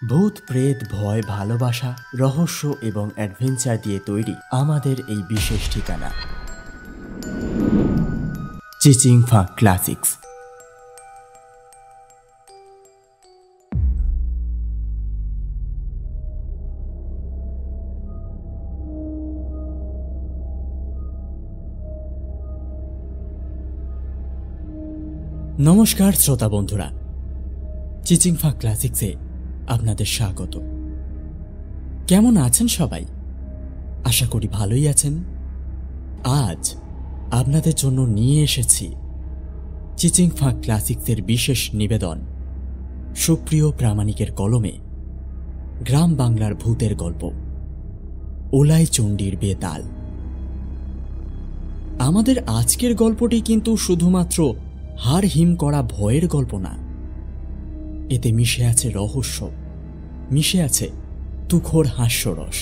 ভূত প্রেত ভয় ভালোবাসা রহস্য এবং অ্যাডভেঞ্চার দিয়ে তৈরি আমাদের এই বিশেষ ঠিকানা চিচিংফা ক্লাসিক্স। নমস্কার শ্রোতা বন্ধুরা, চিচিংফা ক্লাসিক্সে আপনাদের স্বাগত। কেমন আছেন সবাই? আশা করি ভালোই আছেন। আজ আপনাদের জন্য নিয়ে এসেছি চিচিংফা ক্লাসিক্সের বিশেষ নিবেদন সুপ্রিয় প্রামাণিকের কলমে গ্রাম বাংলার ভূতের গল্প ওলাই চণ্ডীর বেতাল। আমাদের আজকের গল্পটি কিন্তু শুধুমাত্র হাড় হিম করা ভয়ের গল্প না, এতে মিশে আছে রহস্য, মিশে আছে তুখোড় হাস্যরস,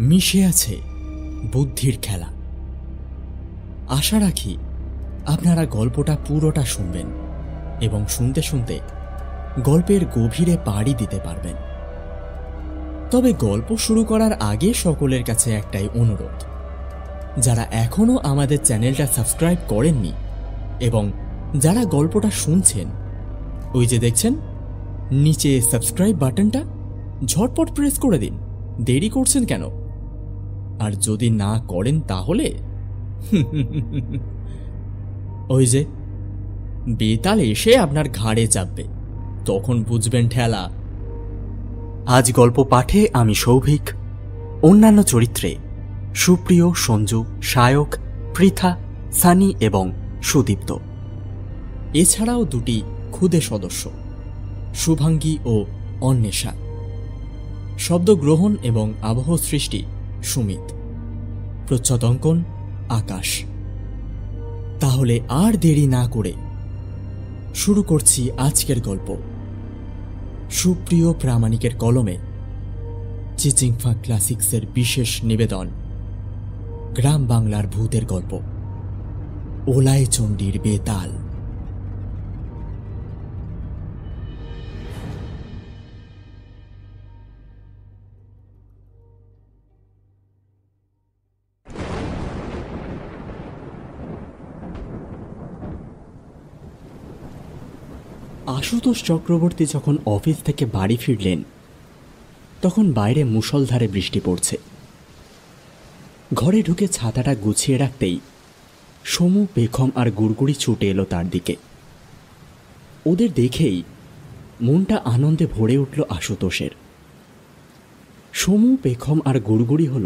মিশে আছে বুদ্ধির খেলা। আশা রাখি আপনারা গল্পটা পুরোটা শুনবেন এবং শুনতে শুনতে গল্পের গভীরে পাড়ি দিতে পারবেন। তবে গল্প শুরু করার আগে সকলের কাছে একটাই অনুরোধ, যারা এখনো আমাদের চ্যানেলটা সাবস্ক্রাইব করেননি এবং যারা গল্পটা শুনছেন, ওই যে দেখছেন নিচে সাবস্ক্রাইব বাটনটা, ঝটপট প্রেস করে দিন। দেরি করছেন কেন? আর যদি না করেন তাহলে ওই যে বেতাল এসে আপনার ঘাড়ে চাপবে, তখন বুঝবেন ঠেলা। আজ গল্প পাঠে আমি সৌভিক, অন্যান্য চরিত্রে সুপ্রিয়, সঞ্জু, সায়ক, পৃথা, সানি এবং সুদীপ্ত। এছাড়াও দুটি ক্ষুদে সদস্য শুভাঙ্গী ও অন্বেষা। শব্দগ্রহণ এবং আবহ সৃষ্টি সুমিত। প্রচ্ছদঙ্কন আকাশ। তাহলে আর দেরি না করে শুরু করছি আজকের গল্প সুপ্রিয় প্রামাণিকের কলমে চিচিংফা ক্লাসিক্সের বিশেষ নিবেদন গ্রাম বাংলার ভূতের গল্প ওলাই চণ্ডীর বেতাল। আশুতোষ চক্রবর্তী যখন অফিস থেকে বাড়ি ফিরলেন, তখন বাইরে মুষলধারে বৃষ্টি পড়ছে। ঘরে ঢুকে ছাতাটা গুছিয়ে রাখতেই সমু, পেখম আর গুড়গুড়ি ছুটে এলো তার দিকে। ওদের দেখেই মনটা আনন্দে ভরে উঠল আশুতোষের। সমু, পেখম আর গুড়গুড়ি হল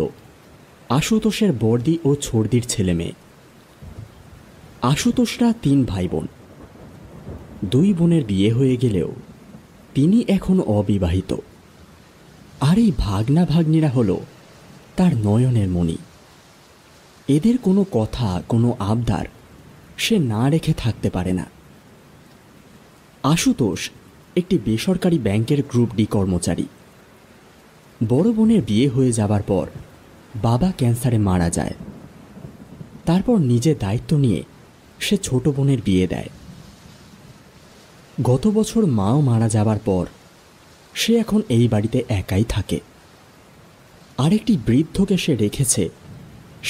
আশুতোষের বর্দি ও ছর্দির ছেলে মেয়ে। আশুতোষরা 3 ভাই বোন। 2 বোনের বিয়ে হয়ে গেলেও তিনি এখনো অবিবাহিত। আর এই ভাগনা ভাগ্নিরা হল তার নয়নের মণি। এদের কোনো কথা, কোনো আবদার সে না রেখে থাকতে পারে না। আশুতোষ একটি বেসরকারি ব্যাংকের গ্রুপ ডি কর্মচারী। বড় বোনের বিয়ে হয়ে যাবার পর বাবা ক্যান্সারে মারা যায়। তারপর নিজে দায়িত্ব নিয়ে সে ছোট বোনের বিয়ে দেয়। গত বছর মাও মারা যাবার পর সে এখন এই বাড়িতে একাই থাকে। আরেকটি বৃদ্ধকে সে রেখেছে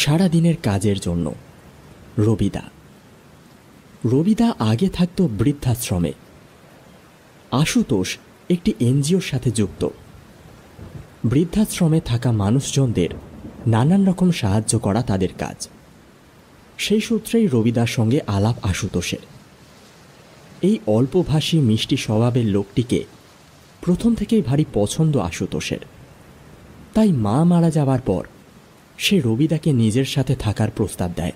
সারাদিনের কাজের জন্য, রবিদা। রবিদা আগে থাকত বৃদ্ধাশ্রমে। আশুতোষ একটি এনজিওর সাথে যুক্ত। বৃদ্ধাশ্রমে থাকা মানুষজনদের নানান রকম সাহায্য করা তাদের কাজ। সেই সূত্রেই রবিদার সঙ্গে আলাপ আশুতোষের। এই অল্পভাষী মিষ্টি স্বভাবের লোকটিকে প্রথম থেকেই ভারী পছন্দ আশুতোষের। তাই মা মারা যাবার পর সে রবিদাকে নিজের সাথে থাকার প্রস্তাব দেয়।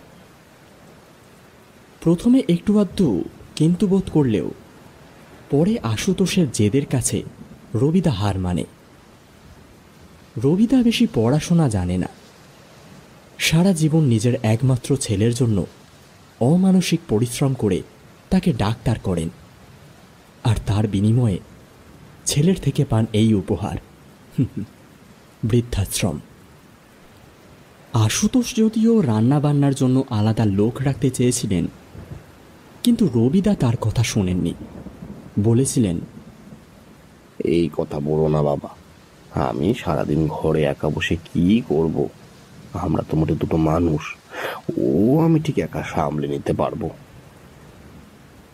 প্রথমে একটু আধটু কিন্তু বোধ করলেও পরে আশুতোষের জেদের কাছে রবিদা হার মানে। রবিদা বেশি পড়াশোনা জানে না। সারা জীবন নিজের একমাত্র ছেলের জন্য অমানসিক পরিশ্রম করে তাকে ডাক্তার করেন, আর তার বিনিময়ে ছেলের থেকে পান এই উপহার, বৃদ্ধাশ্রম। আশুতোষ যদিও রান্নাবান্নার জন্য আলাদা লোক রাখতে চেয়েছিলেন, কিন্তু রবিদা তার কথা শোনেননি। বলেছিলেন, এই কথা বলো না বাবা, আমি সারাদিন ঘরে একা বসে কি করব? আমরা তো মোটে দুটো মানুষ, ও আমি ঠিক একা সামলে নিতে পারবো।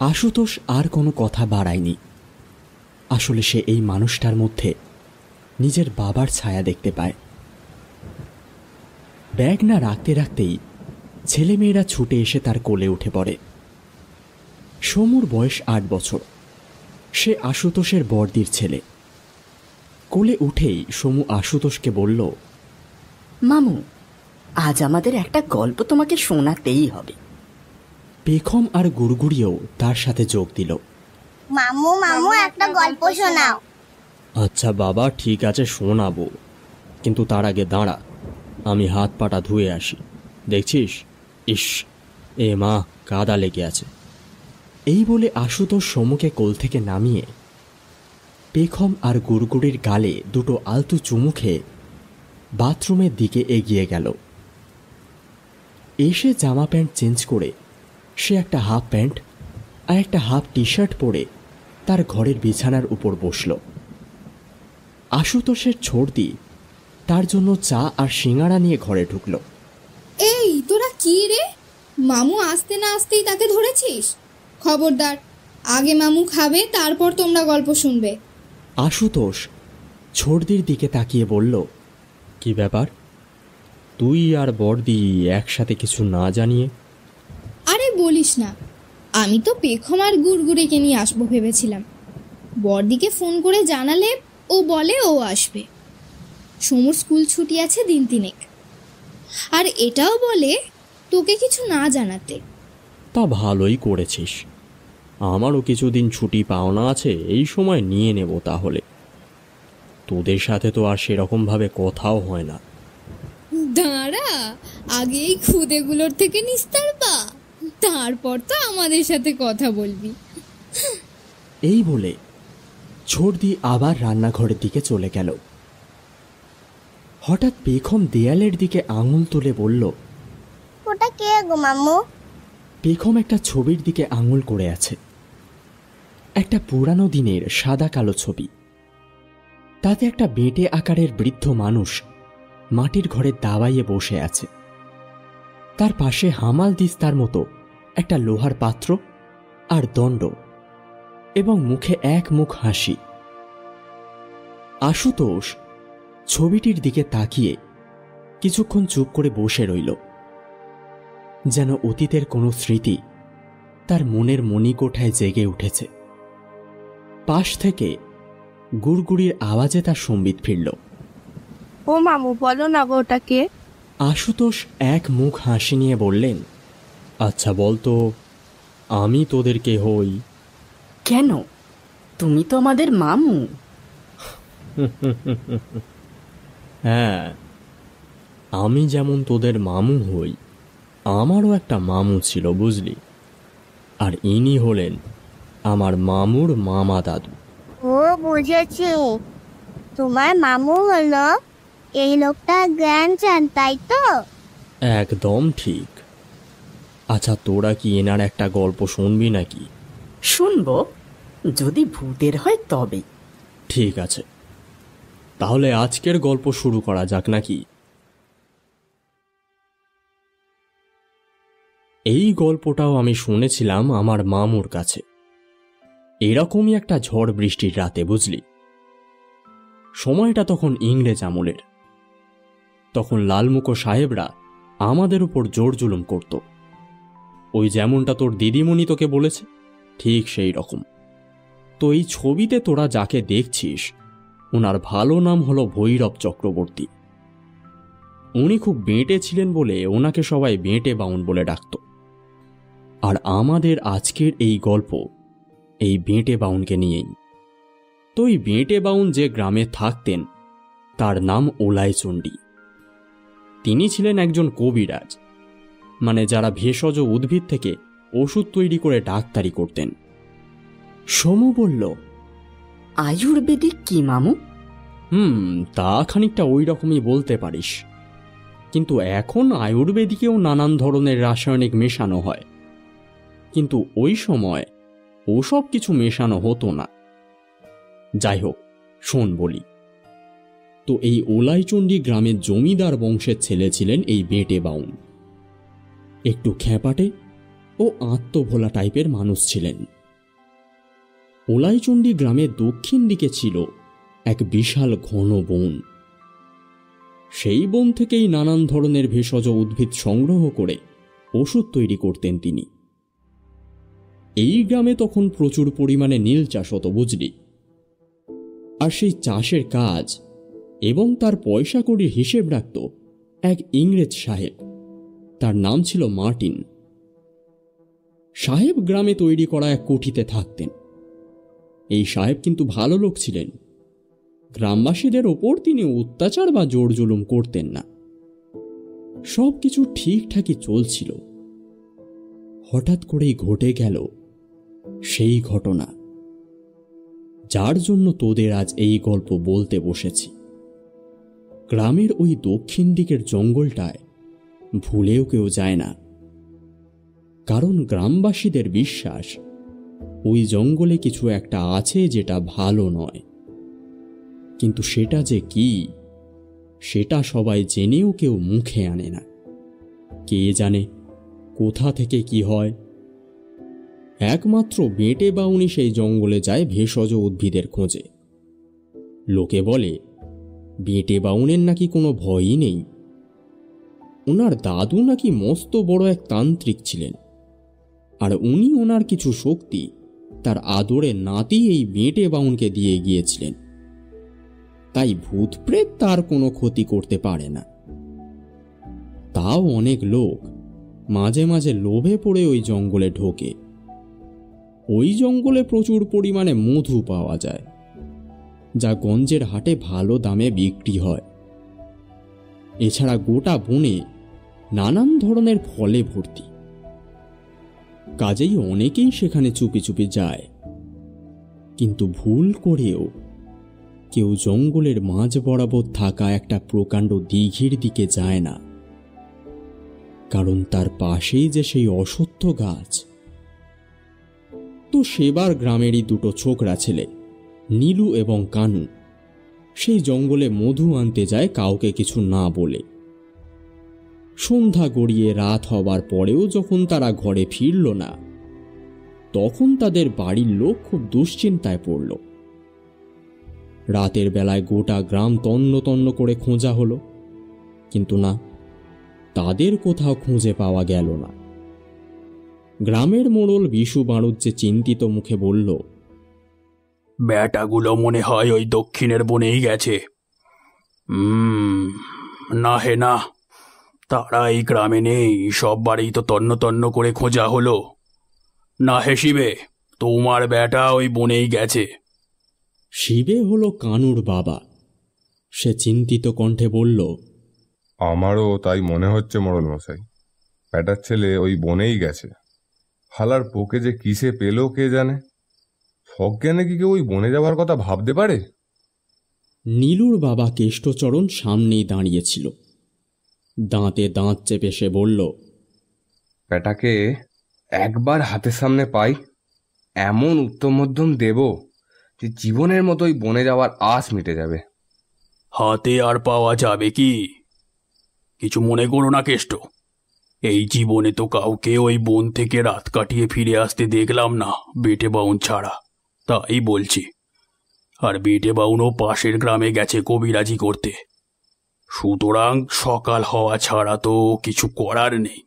আশুতোষ আর কোনো কথা বাড়ায়নি। আসলে সে এই মানুষটার মধ্যে নিজের বাবার ছায়া দেখতে পায়। ব্যাগ না রাখতে রাখতেই ছেলেমেয়েরা ছুটে এসে তার কোলে উঠে পড়ে। সমুর বয়স 8 বছর। সে আশুতোষের বড়দির ছেলে। কোলে উঠেই সমু আশুতোষকে বলল, মামু, আজ আমাদের একটা গল্প তোমাকে শোনাতেই হবে। পেখম আর গুড়গুড়িও তার সাথে যোগ দিল। মামু মামু একটা গল্প শোনাও। আচ্ছা বাবা, ঠিক আছে শোনাবো, কিন্তু তার আগে দাঁড়া, আমি হাত পাটা ধুয়ে আসি। দেখছিস, ইস, এ মা, কাদা লেগে আছে। এই বলে আশুতোষ সমুকে কোল থেকে নামিয়ে পেখম আর গুড়গুড়ির গালে দুটো আলতু চুমু খেয়ে বাথরুমের দিকে এগিয়ে গেল। এসে জামা প্যান্ট চেঞ্জ করে সে একটা হাফ প্যান্ট আর একটা হাফ টি শার্ট পরে তার ঘরের বিছানার উপর বসল। আশুতোষের ছোড়দি তার জন্য চা আর সিঙ্গাড়া নিয়ে ঘরে ঢুকল। এই তোরা কি রে, মামু আসতে না আসতেই তাকে ধরেছিস? খবরদার, আগে মামু খাবে, তারপর তোমরা গল্প শুনবে। আশুতোষ ছোড়দির দিকে তাকিয়ে বলল, কি ব্যাপার, তুই আর বড়দি একসাথে কিছু না জানিয়ে? আরে বলিস না, আমি তো পেখম আর গুড়গুড়িকে নিয়ে আসবো ভেবেছিলাম। বড়দিকে ফোন করে জানালে ও বলে ও আসবে। সমুর স্কুল ছুটি আছে দিন তিনেক, আর এটাও বলে তোকে কিছু না জানাতে। তা ভালোই করেছিস, আমারও কিছুদিন ছুটি পাওনা আছে, এই সময় নিয়ে নেব তাহলে। তোদের সাথে তো আর সেরকমভাবে কথাও হয় না। দাঁড়া, আগে এই খুদেগুলোর থেকে নিস্তার পা, তারপর তো আমাদের সাথে কথা বলবি। এই বলে ছোড়দি আবার রান্নাঘরের দিকে চলে গেল। হঠাৎ পেখম দেয়ালের দিকে আঙুল তুলে বলল, ওটা কে গো মামু? পেখম একটা ছবির দিকে আঙুল করে আছে। একটা পুরানো দিনের সাদা কালো ছবি। তাতে একটা বেঁটে আকারের বৃদ্ধ মানুষ মাটির ঘরে দাবাইয়ে বসে আছে। তার পাশে হামাল দিস্তার মতো একটা লোহার পাত্র আর দণ্ড, এবং মুখে এক মুখ হাসি। আশুতোষ ছবিটির দিকে তাকিয়ে কিছুক্ষণ চুপ করে বসে রইল, যেন অতীতের কোনো স্মৃতি তার মনের মণিকোঠায় জেগে উঠেছে। পাশ থেকে গুড়গুড়ির আওয়াজে তার সম্বিত ফিরল। ও মামু, বলো না গো ওটা কে? আশুতোষ এক মুখ হাসি নিয়ে বললেন, আচ্ছা বলতো, আমি তোদের কে হই? কেন, তুমি তো আমাদের মামু। হ্যাঁ, আমি যেমন তোদের মামু হই, আমারও একটা মামু ছিল বুঝলি, আর ইনি হলেন আমার মামুর মামা দাদু। ও বুঝেছি, তোমার মামু হলো এই লোকটা গ্র্যান্ডসন, তাই তো? একদম ঠিক। আচ্ছা, তোরা কি এনার একটা গল্প শুনবি নাকি? শুনবো, যদি ভূতের হয় তবে। ঠিক আছে, তাহলে আজকের গল্প শুরু করা যাক নাকি? এই গল্পটাও আমি শুনেছিলাম আমার মামুর কাছে। এরকমই একটা ঝড় বৃষ্টির রাতে বুঝলি। সময়টা তখন ইংরেজ আমলের। তখন লালমুখো সাহেবরা আমাদের উপর জোর জুলুম করত। ওই যেমনটা তোর দিদিমণি তোকে বলেছে, ঠিক সেই রকম। তো এই ছবিতে তোরা যাকে দেখছিস, ওনার ভালো নাম হলো ভৈরব চক্রবর্তী। উনি খুব বেঁটে ছিলেন বলে ওনাকে সবাই বেঁটে বাউন বলে ডাকত। আর আমাদের আজকের এই গল্প এই বেঁটে বাউনকে নিয়েই। তো এই বেঁটে বাউন যে গ্রামে থাকতেন তার নাম ওলাইচণ্ডী। তিনি ছিলেন একজন কবিরাজ, মানে যারা ভেষজ উদ্ভিদ থেকে ওষুধ তৈরি করে ডাক্তারি করতেন। সমু বলল, আয়ুর্বেদিক কি মামু? তা খানিকটা ওই রকমই বলতে পারিস, কিন্তু এখন আয়ুর্বেদিকেও নানান ধরনের রাসায়নিক মেশানো হয়, কিন্তু ওই সময় ওসব কিছু মেশানো হতো না। যাই হোক, শোন বলি, তো এই ওলাইচণ্ডী গ্রামের জমিদার বংশের ছেলে ছিলেন এই বেটে বাউন। একটু খ্যাপাটে ও আত্মভোলা টাইপের মানুষ ছিলেন। ওলাইচণ্ডী গ্রামের দক্ষিণ দিকে ছিল এক বিশাল ঘন বন। সেই বন থেকেই নানান ধরনের ভেষজ উদ্ভিদ সংগ্রহ করে ওষুধ তৈরি করতেন তিনি। এই গ্রামে তখন প্রচুর পরিমাণে নীল চাষ হতো, বুঝলি। আর সেই চাষের কাজ এবং তার পয়সা কড়ির হিসেব রাখত এক ইংরেজ সাহেব, তার নাম ছিল মার্টিন। সাহেব গ্রামে তৈরি করা এক কুঠিতে থাকতেন। এই সাহেব কিন্তু ভালো লোক ছিলেন। গ্রামবাসীদের ওপর তিনি অত্যাচার বা জোর জুলুম করতেন না। সবকিছু ঠিকঠাকই চলছিল। হঠাৎ করেই ঘটে গেল সেই ঘটনা যার জন্য তোদের আজ এই গল্প বলতে বসেছি। গ্রামের ওই দক্ষিণ দিকের জঙ্গলটায় ভুলেও কেউ যায় না, কারণ গ্রামবাসীদের বিশ্বাস ওই জঙ্গলে কিছু একটা আছে যেটা ভালো নয়। কিন্তু সেটা যে কি, সেটা সবাই জেনেও কেউ মুখে আনে না। কে জানে কোথা থেকে কি হয়। একমাত্র বেটে বাউনি সেই জঙ্গলে যায় ভেষজ উদ্ভিদের খোঁজে। লোকে বলে বেটে বাউনের নাকি কোনো ভয়ই নেই। ওনার দাদু নাকি মস্ত বড় এক তান্ত্রিক ছিলেন, আর উনি ওনার কিছু শক্তি তার আদরের নাতি এই বেটে বাউনকে দিয়ে গিয়েছিলেন। তাই ভূত প্রেত তার কোনো ক্ষতি করতে পারে না। তাও অনেক লোক মাঝে মাঝে লোভে পড়ে ওই জঙ্গলে ঢোকে। ওই জঙ্গলে প্রচুর পরিমাণে মধু পাওয়া যায়, যা গঞ্জের হাটে ভালো দামে বিক্রি হয়। এছাড়া গোটা বনে নানান ধরনের ফলে ভর্তি। কাজেই অনেকেই সেখানে চুপি চুপি যায়। কিন্তু ভুল করেও কেউ জঙ্গলের মাঝ বরাবর থাকা একটা প্রকাণ্ড দিঘির দিকে যায় না, কারণ তার পাশেই যে সেই অশ্বত্থ গাছ। তো সেবার গ্রামেরই দুটো ছোকরা ছেলে, নীলু এবং কানু, সেই জঙ্গলে মধু আনতে যায় কাউকে কিছু না বলে। সন্ধ্যা গড়িয়ে রাত হবার পরেও যখন তারা ঘরে ফিরল না, তখন তাদের বাড়ির লোক খুব দুশ্চিন্তায় পড়ল। রাতের বেলায় গোটা গ্রাম তন্ন তন্ন করে খোঁজা হলো, কিন্তু না, তাদের কোথাও খুঁজে পাওয়া গেল না। গ্রামের মোড়ল বিশু বাড়ুজ্জে চিন্তিত মুখে বলল, ব্যাটাগুলো মনে হয় ওই দক্ষিণের বনেই গেছে। না হে না, তারা এই গ্রামে নেই। সব বাড়ি তো তন্ন তন্ন করে খোঁজা হলো। না হে শিবে, তোমার ব্যাটা ওই বনেই গেছে। শিবে হলো কানুর বাবা। সে চিন্তিত কণ্ঠে বলল, আমারও তাই মনে হচ্ছে মোড়ল মশাই। ব্যাটার ছেলে ওই বনেই গেছে। হালার পোকে যে কিসে পেল কে জানে। সজ্ঞানে কি কেউ ওই বনে যাওয়ার কথা ভাবতে পারে? নীলুর বাবা কেষ্টচরণ সামনেই দাঁড়িয়েছিল। দাঁতে দাঁত চেপে সে বলল, ব্যাটাকে একবার হাতের সামনে পাই, এমন উত্তম মধ্যম দেব যে জীবনের মতোই বনে যাওয়ার আশ মিটে যাবে। হাতে আর পাওয়া যাবে কি? কিছু মনে করো না কেষ্ট। এই জীবনে তো কাউকে ওই বন থেকে রাত কাটিয়ে ফিরে আসতে দেখলাম না, বেটে বাউন ছাড়া। তাই বলছি। আর বেটে বাউনও পাশের গ্রামে গেছে কবিরাজি করতে। সুতরাং সকাল হওয়া ছাড়া তো কিছু করার নেই।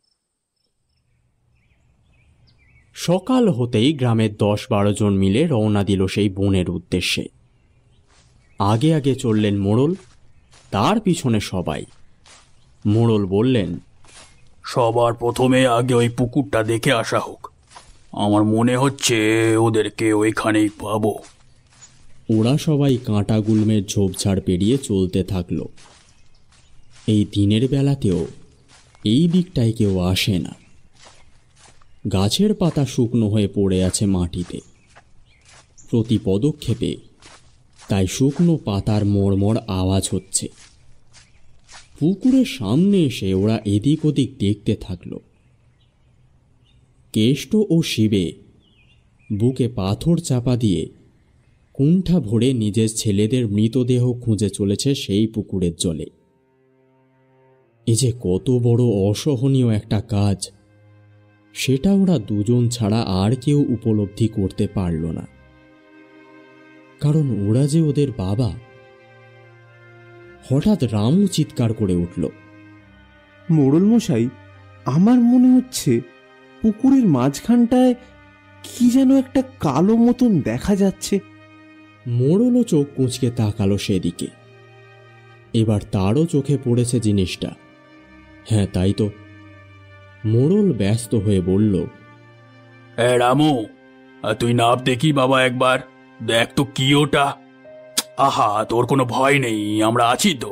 সকাল হতেই গ্রামের 10-12 জন মিলে রওনা দিল সেই বনের উদ্দেশ্যে। আগে আগে চললেন মোড়ল, তার পিছনে সবাই। মোড়ল বললেন, সবার প্রথমে আগে ওই পুকুরটা দেখে আসা হোক। আমার মনে হচ্ছে ওদেরকে ওইখানেই পাবো। ওরা সবাই কাঁটা গুল্মের ঝোপঝাড় পেরিয়ে চলতে থাকল। এই দিনের বেলাতেও এই দিকটায় কেউ আসে না। গাছের পাতা শুকনো হয়ে পড়ে আছে মাটিতে। প্রতি পদক্ষেপে তাই শুকনো পাতার মড়মড় আওয়াজ হচ্ছে। পুকুরের সামনে এসে ওরা এদিক ওদিক দেখতে থাকল। কেষ্ট ও শিবে বুকে পাথর চাপা দিয়ে কুণ্ঠা ভরে নিজের ছেলেদের মৃতদেহ খুঁজে চলেছে সেই পুকুরের জলে। এ যে কত বড় অসহনীয় একটা কাজ, সেটা ওরা দুজন ছাড়া আর কেউ উপলব্ধি করতে পারল না, কারণ ওরা যে ওদের বাবা। হঠাৎ রামু চিৎকার করে উঠল, মোড়ল মশাই, আমার মনে হচ্ছে পুকুরের মাঝখানটায় কি যেন একটা কালো মতন দেখা যাচ্ছে। মোড়লও চোখ কুঁচকে তাকালো সেদিকে। এবার তারও চোখে পড়েছে জিনিসটা। হ্যাঁ, তাই তো। মোড়ল ব্যস্ত হয়ে বলল, রামু, তুই নাপ দেখি বাবা, একবার দেখ তো কি ওটা। আহা, তোর কোনো ভয় নেই, আমরা আছি তো।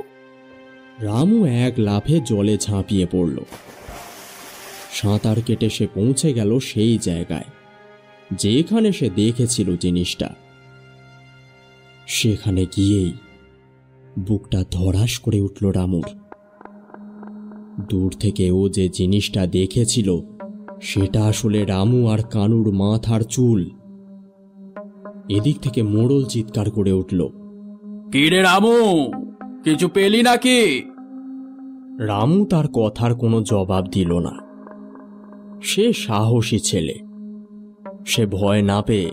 রামু এক লাফে জলে ঝাঁপিয়ে পড়ল। সাঁতার কেটে সে পৌঁছে গেল সেই জায়গায় যেখানে সে দেখেছিল জিনিসটা। সেখানে গিয়েই বুকটা ধড়াস করে উঠল রামুর। দূর থেকে ও যে জিনিসটা দেখেছিল সেটা আসলে রামু আর কানুর মাথার চুল। এদিক থেকে মোড়ল চিৎকার করে উঠল, কি রে রামু, কিছু পেলি নাকি? রামু তার কথার কোনো জবাব দিল না। সে সাহসী ছেলে। সে ভয় না পেয়ে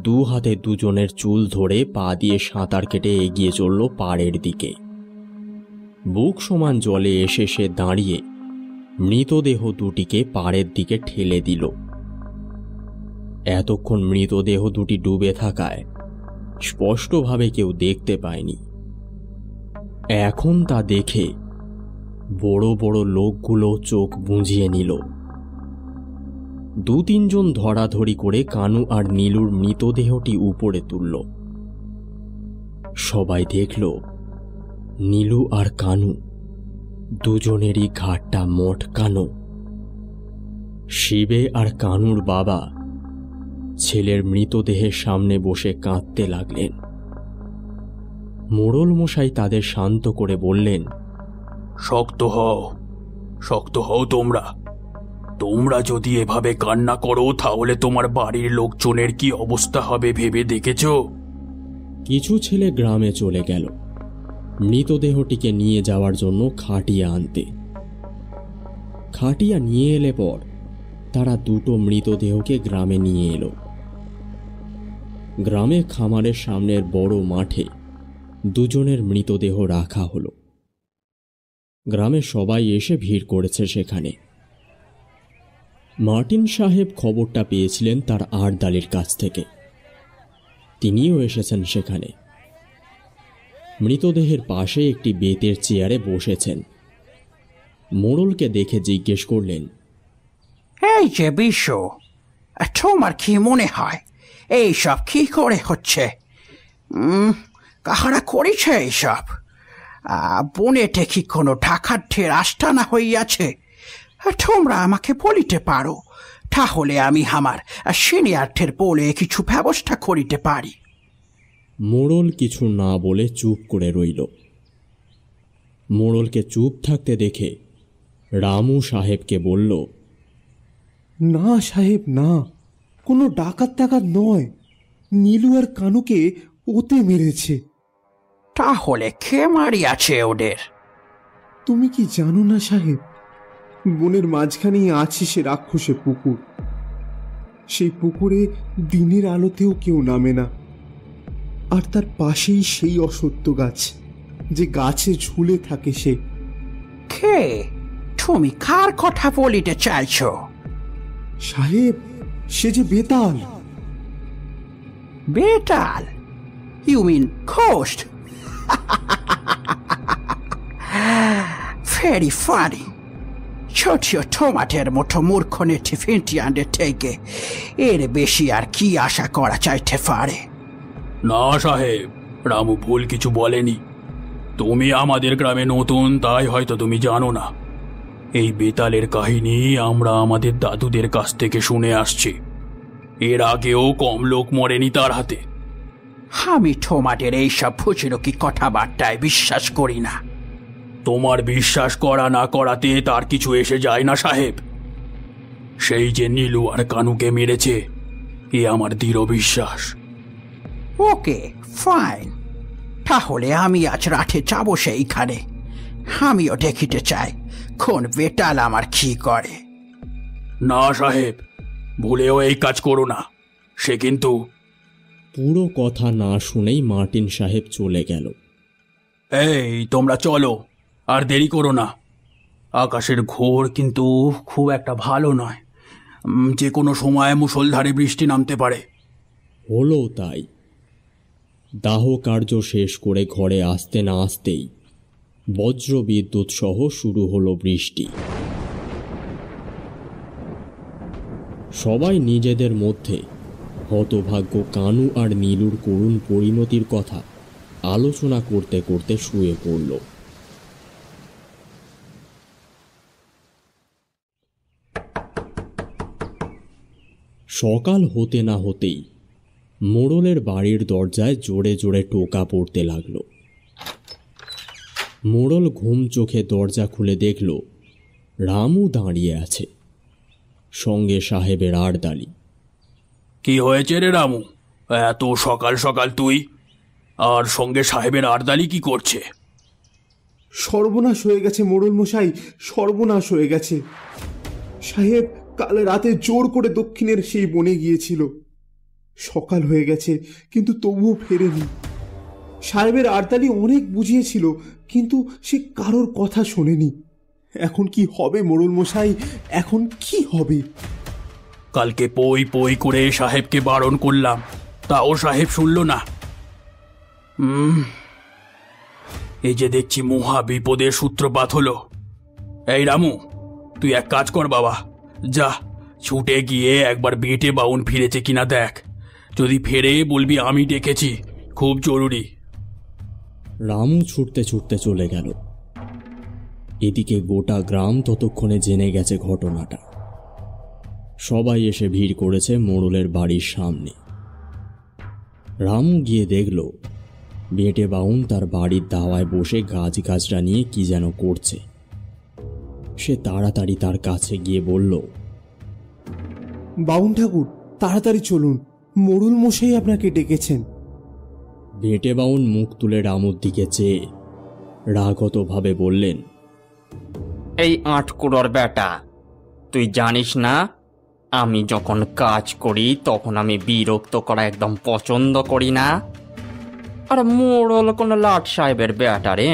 দু হাতে দুজনের চুল ধরে পা দিয়ে সাঁতার কেটে এগিয়ে চলল পাড়ের দিকে। বুক সমান জলে এসে সে দাঁড়িয়ে মৃতদেহ দুটিকে পাড়ের দিকে ঠেলে দিল। এতক্ষণ মৃতদেহ দুটি ডুবে থাকায় স্পষ্টভাবে কেউ দেখতে পায়নি। এখন তা দেখে বড় বড় লোকগুলো চোখ বুজিয়ে নিল। দু তিনজন ধরাধরি করে কানু আর নীলুর মৃতদেহটি উপরে তুলল। সবাই দেখল নীলু আর কানু দুজনেরই ঘাটটা মটকানো। শিবে আর কানুর বাবা ছেলের মৃতদেহের সামনে বসে কাঁদতে লাগলেন। মোড়ল মশাই তাদের শান্ত করে বললেন, শক্ত হও, শক্ত হও তোমরা। তোমরা যদি এভাবে কান্না করো তাহলে তোমার বাড়ির লোকজনের কি অবস্থা হবে ভেবে দেখেছ? কিছু ছেলে গ্রামে চলে গেল মৃতদেহটিকে নিয়ে যাওয়ার জন্য খাটিয়া আনতে। খাটিয়া নিয়ে এলে পর তারা দুটো মৃতদেহকে গ্রামে নিয়ে এলো। গ্রামে খামারের সামনের বড় মাঠে দুজনের মৃতদেহ রাখা হলো। গ্রামে সবাই এসে ভিড় করেছে সেখানে। মার্টিন সাহেব খবরটা পেয়েছিলেন তার আড়দালির কাছ থেকে। তিনিও এসেছেন সেখানে। মৃতদেহের পাশে একটি বেতের চেয়ারে বসেছেন। মোড়লকে দেখে জিজ্ঞেস করলেন, এই যে বিশ্ব, তোমার কি মনে হয় এইসব কি করে হচ্ছে? কাহারা করেছে এইসব? বনেতে কি কোনো ডাকাতের আস্তানা হইয়াছে? তোমরা আমাকে বলিতে পারো, তাহলে আমি আমার সিনিয়রদের বলে কিছু ব্যবস্থা করিতে পারি। মোড়ল কিছু না বলে চুপ করে রইল। মোড়লকে চুপ থাকতে দেখে রামু সাহেবকে বলল, না সাহেব, না, কোনো ডাকাত টাকাত নয়। নীলু আর কানুকে ওতে মেরেছে। তাহলে কে মারিয়াছে ওদের? তুমি কি জানো না সাহেব, বনের মাঝখানেই আছে সে রাক্ষসে পুকুর। সেই পুকুরে দিনের আলোতেও কেউ নামে না। আর তার পাশেই সেই অসত্য গাছ, যে গাছে ঝুলে থাকে সে। কে? তুমি কার কথা বলিতে চাইছ? সাহেব, সে যে বেতাল। বেতাল? You mean ghost? Very funny. ছোটিও টমাটের মতো মূর্খ নেটি ফিন্টিয়ানদের থেকে এর বেশি আর কি আশা করা চাইতে পারে? না সাহেব, রামু ভুল কিছু বলেনি। তুমি আমাদের গ্রামে নতুন, তাই হয়তো তুমি জানো না। এই বেতালের কাহিনী আমরা আমাদের দাদুদের কাছ থেকে শুনে আসছি। এর আগেও কম লোক মরেনি তার হাতে। আমি তোমাদের এইসব ফুচুরকি কথাবার্তায় বিশ্বাস করি না। তোমার বিশ্বাস করা না করাতে তার কিছু এসে যায় না সাহেব। সেই যে নীলু আর কানুকে মেরেছে, এ আমার দৃঢ় বিশ্বাস। ওকে, ফাইন। তাহলে আমি আজ রাতে যাবো সেইখানে। আমিও দেখিতে চাই কোন বেটাল আমার কি করে। না সাহেব, ভুলেও এই কাজ করো না। সে কিন্তু... পুরো কথা না শুনেই মার্টিন সাহেব চলে গেল। এই তোমরা চলো, আর দেরি করো না। আকাশের ঘোর কিন্তু খুব একটা ভালো নয়। যে কোনো সময় মুষলধারে বৃষ্টি নামতে পারে। হলো তাই। দাহ কার্য শেষ করে ঘরে আসতে না আসতেই বজ্র বিদ্যুৎ সহ শুরু হলো বৃষ্টি। সবাই নিজেদের মধ্যে হতভাগ্য কানু আর নীলুর করুণ পরিণতির কথা আলোচনা করতে করতে শুয়ে পড়ল। সকাল হতে না হতেই মোড়লের বাড়ির দরজায় জোরে জোরে টোকা পড়তে লাগল। মোড়ল ঘুম চোখে দরজা খুলে দেখল রামু দাঁড়িয়ে আছে, সঙ্গে সাহেবের আড়দালি। কি হয়েছে রে রামু, এত সকাল সকাল তুই? আর সঙ্গে সাহেবের আড়দালি কি করছে? সর্বনাশ হয়ে গেছে মোড়ল মশাই, সর্বনাশ হয়ে গেছে। সাহেব কাল রাতে জোর করে দক্ষিণের সেই বনে গিয়েছিল। সকাল হয়ে গেছে কিন্তু তবুও ফেরেনি। সাহেবের আড়দালি অনেক বুঝিয়েছিল কিন্তু সে কারোর কথা শোনেনি। এখন কি হবে মোড়ল মশাই, এখন কি হবে? কালকে পই পই করে সাহেবকে বারণ করলাম, তাও সাহেব শুনল না। এই যে দেখছি মহা বিপদের সূত্রপাত হলো। এই রামু, তুই এক কাজ কর বাবা, যা ছুটে গিয়ে একবার বেটে বাউন ফিরেছে কিনা দেখ। যদি ফেরে বলবি আমি ডেকেছি, খুব জরুরি। রামু ছুটতে ছুটতে চলে গেল। এদিকে গোটা গ্রাম ততক্ষণে জেনে গেছে ঘটনাটা। সবাই এসে ভিড় করেছে মোড়লের বাড়ির সামনে। রামু গিয়ে দেখল বেটে বাউন তার বাড়ির দাওয়ায় বসে গাছগাছরা নিয়ে কি যেন করছে। সে তাড়াতাড়ি তার কাছে গিয়ে বলল, বাউন ঠাকুর, তাড়াতাড়ি চলুন, মোড়ল মশাই আপনাকে ডেকেছেন। বেটে বাউন মুখ তুলে রামুর দিকে চেয়ে রাগতভাবে বললেন, এই আটকুড়োর বেটা, তুই জানিস না আমি যখন কাজ করি তখন আমি বিরক্ত করা একদম পছন্দ করি না। আর মোড়ল কোনো লাট সাহেবের বেটারে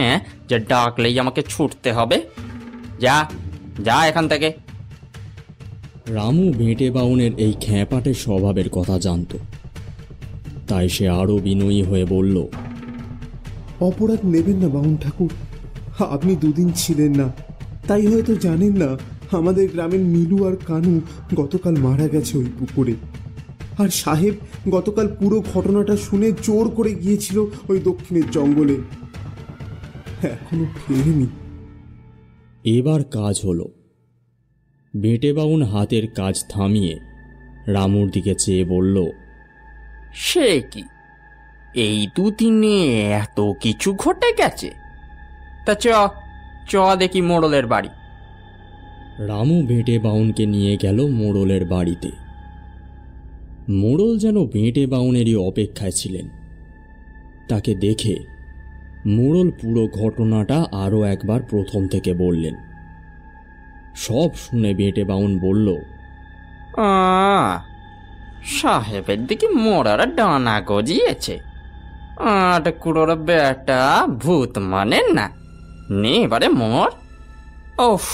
যে ডাকলেই আমাকে ছুটতে হবে? যা যা এখান থেকে। রামু বেটে বাউনের এই খ্যাপাটে স্বভাবের কথা জানত, তাই সে আরো বিনয়ী হয়ে বলল, অপরাধ নেবেন না বাউন ঠাকুর, আপনি দুদিন ছিলেন না, তাই হয়তো জানেন না আমাদের গ্রামের নীলু আর কানু গতকাল মারা গেছে ওই পুকুরে। আর সাহেব গতকাল পুরো ঘটনাটা শুনে জোর করে গিয়েছিল ওই দক্ষিণের জঙ্গলে, এখনো ফেরেনি। এবার কাজ হলো। বেটে বাউন হাতের কাজ থামিয়ে রামুর দিকে চেয়ে বলল, সে কি, এই দুদিনে এত কিছু ঘটে গেছে? তা চ দেখি মোড়লের বাড়ি। রামু বেটে বাউনকে নিয়ে গেল মোড়লের বাড়িতে। মোড়ল যেন বেটে বাউনেরই অপেক্ষায় ছিলেন। তাকে দেখে মোড়ল পুরো ঘটনাটা আরও একবার প্রথম থেকে বললেন। সব শুনে বেটে বাউন বলল, সাহেবের দিকে মোড়ার ডানা গজিয়েছে। আটকুড়োর বেটা ভূত মানে না, নে এবারে মোর। ওফ,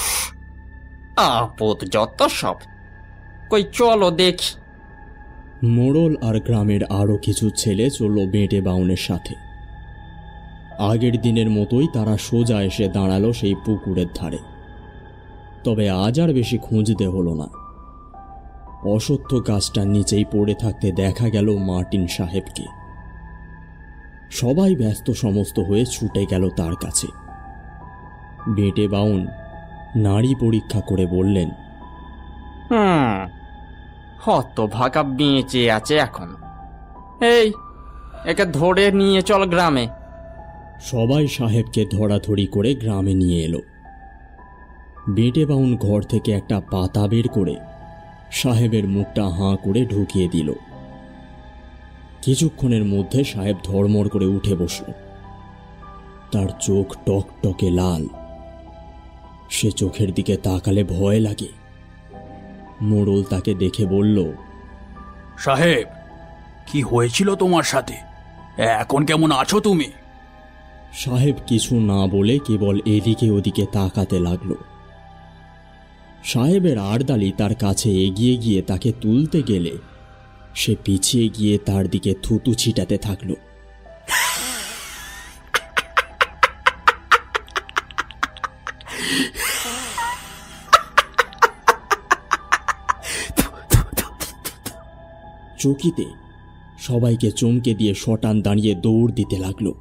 আপদ যত সব। কই চলো দেখি। মোড়ল আর গ্রামের আরও কিছু ছেলে চলল বেটে বাউনের সাথে। আগের দিনের মতোই তারা সোজা এসে দাঁড়ালো সেই পুকুরের ধারে। তবে আজ আর বেশি খুঁজতে হলো না। অশ্বত্থ গাছটার নিচেই পড়ে থাকতে দেখা গেল মার্টিন সাহেবকে। সবাই ব্যস্ত সমস্ত হয়ে ছুটে গেল তার কাছে। বেটে বাউন নাড়ি পরীক্ষা করে বললেন, হতভাগা বেঁচে আছে এখন। এই, একে ধরে নিয়ে চল গ্রামে। সবাই সাহেবকে ধরাধরি করে গ্রামে নিয়ে এলো। বেটে বাউন ঘর থেকে একটা পাতা বের করে সাহেবের মুখটা হাঁ করে ঢুকিয়ে দিল। কিছুক্ষণের মধ্যে সাহেব ধড়মড় করে উঠে বসল। তার চোখ টকটকে লাল। সে চোখের দিকে তাকালে ভয় লাগে। মোড়ল তাকে দেখে বলল, সাহেব, কি হয়েছিল তোমার সাথে? এখন কেমন আছো তুমি? সাহেব কিছু না বলে কেবল এদিকে ওদিকে তাকাতে লাগলো। সাহেবের আড়দালি তার কাছে এগিয়ে গিয়ে তাকে তুলতে গেলে সে পিছিয়ে গিয়ে তার দিকে থুতু ছিটাতে থাকলো। চকিতে সবাইকে চমকে দিয়ে শটান দাঁড়িয়ে দৌড় দিতে লাগলো।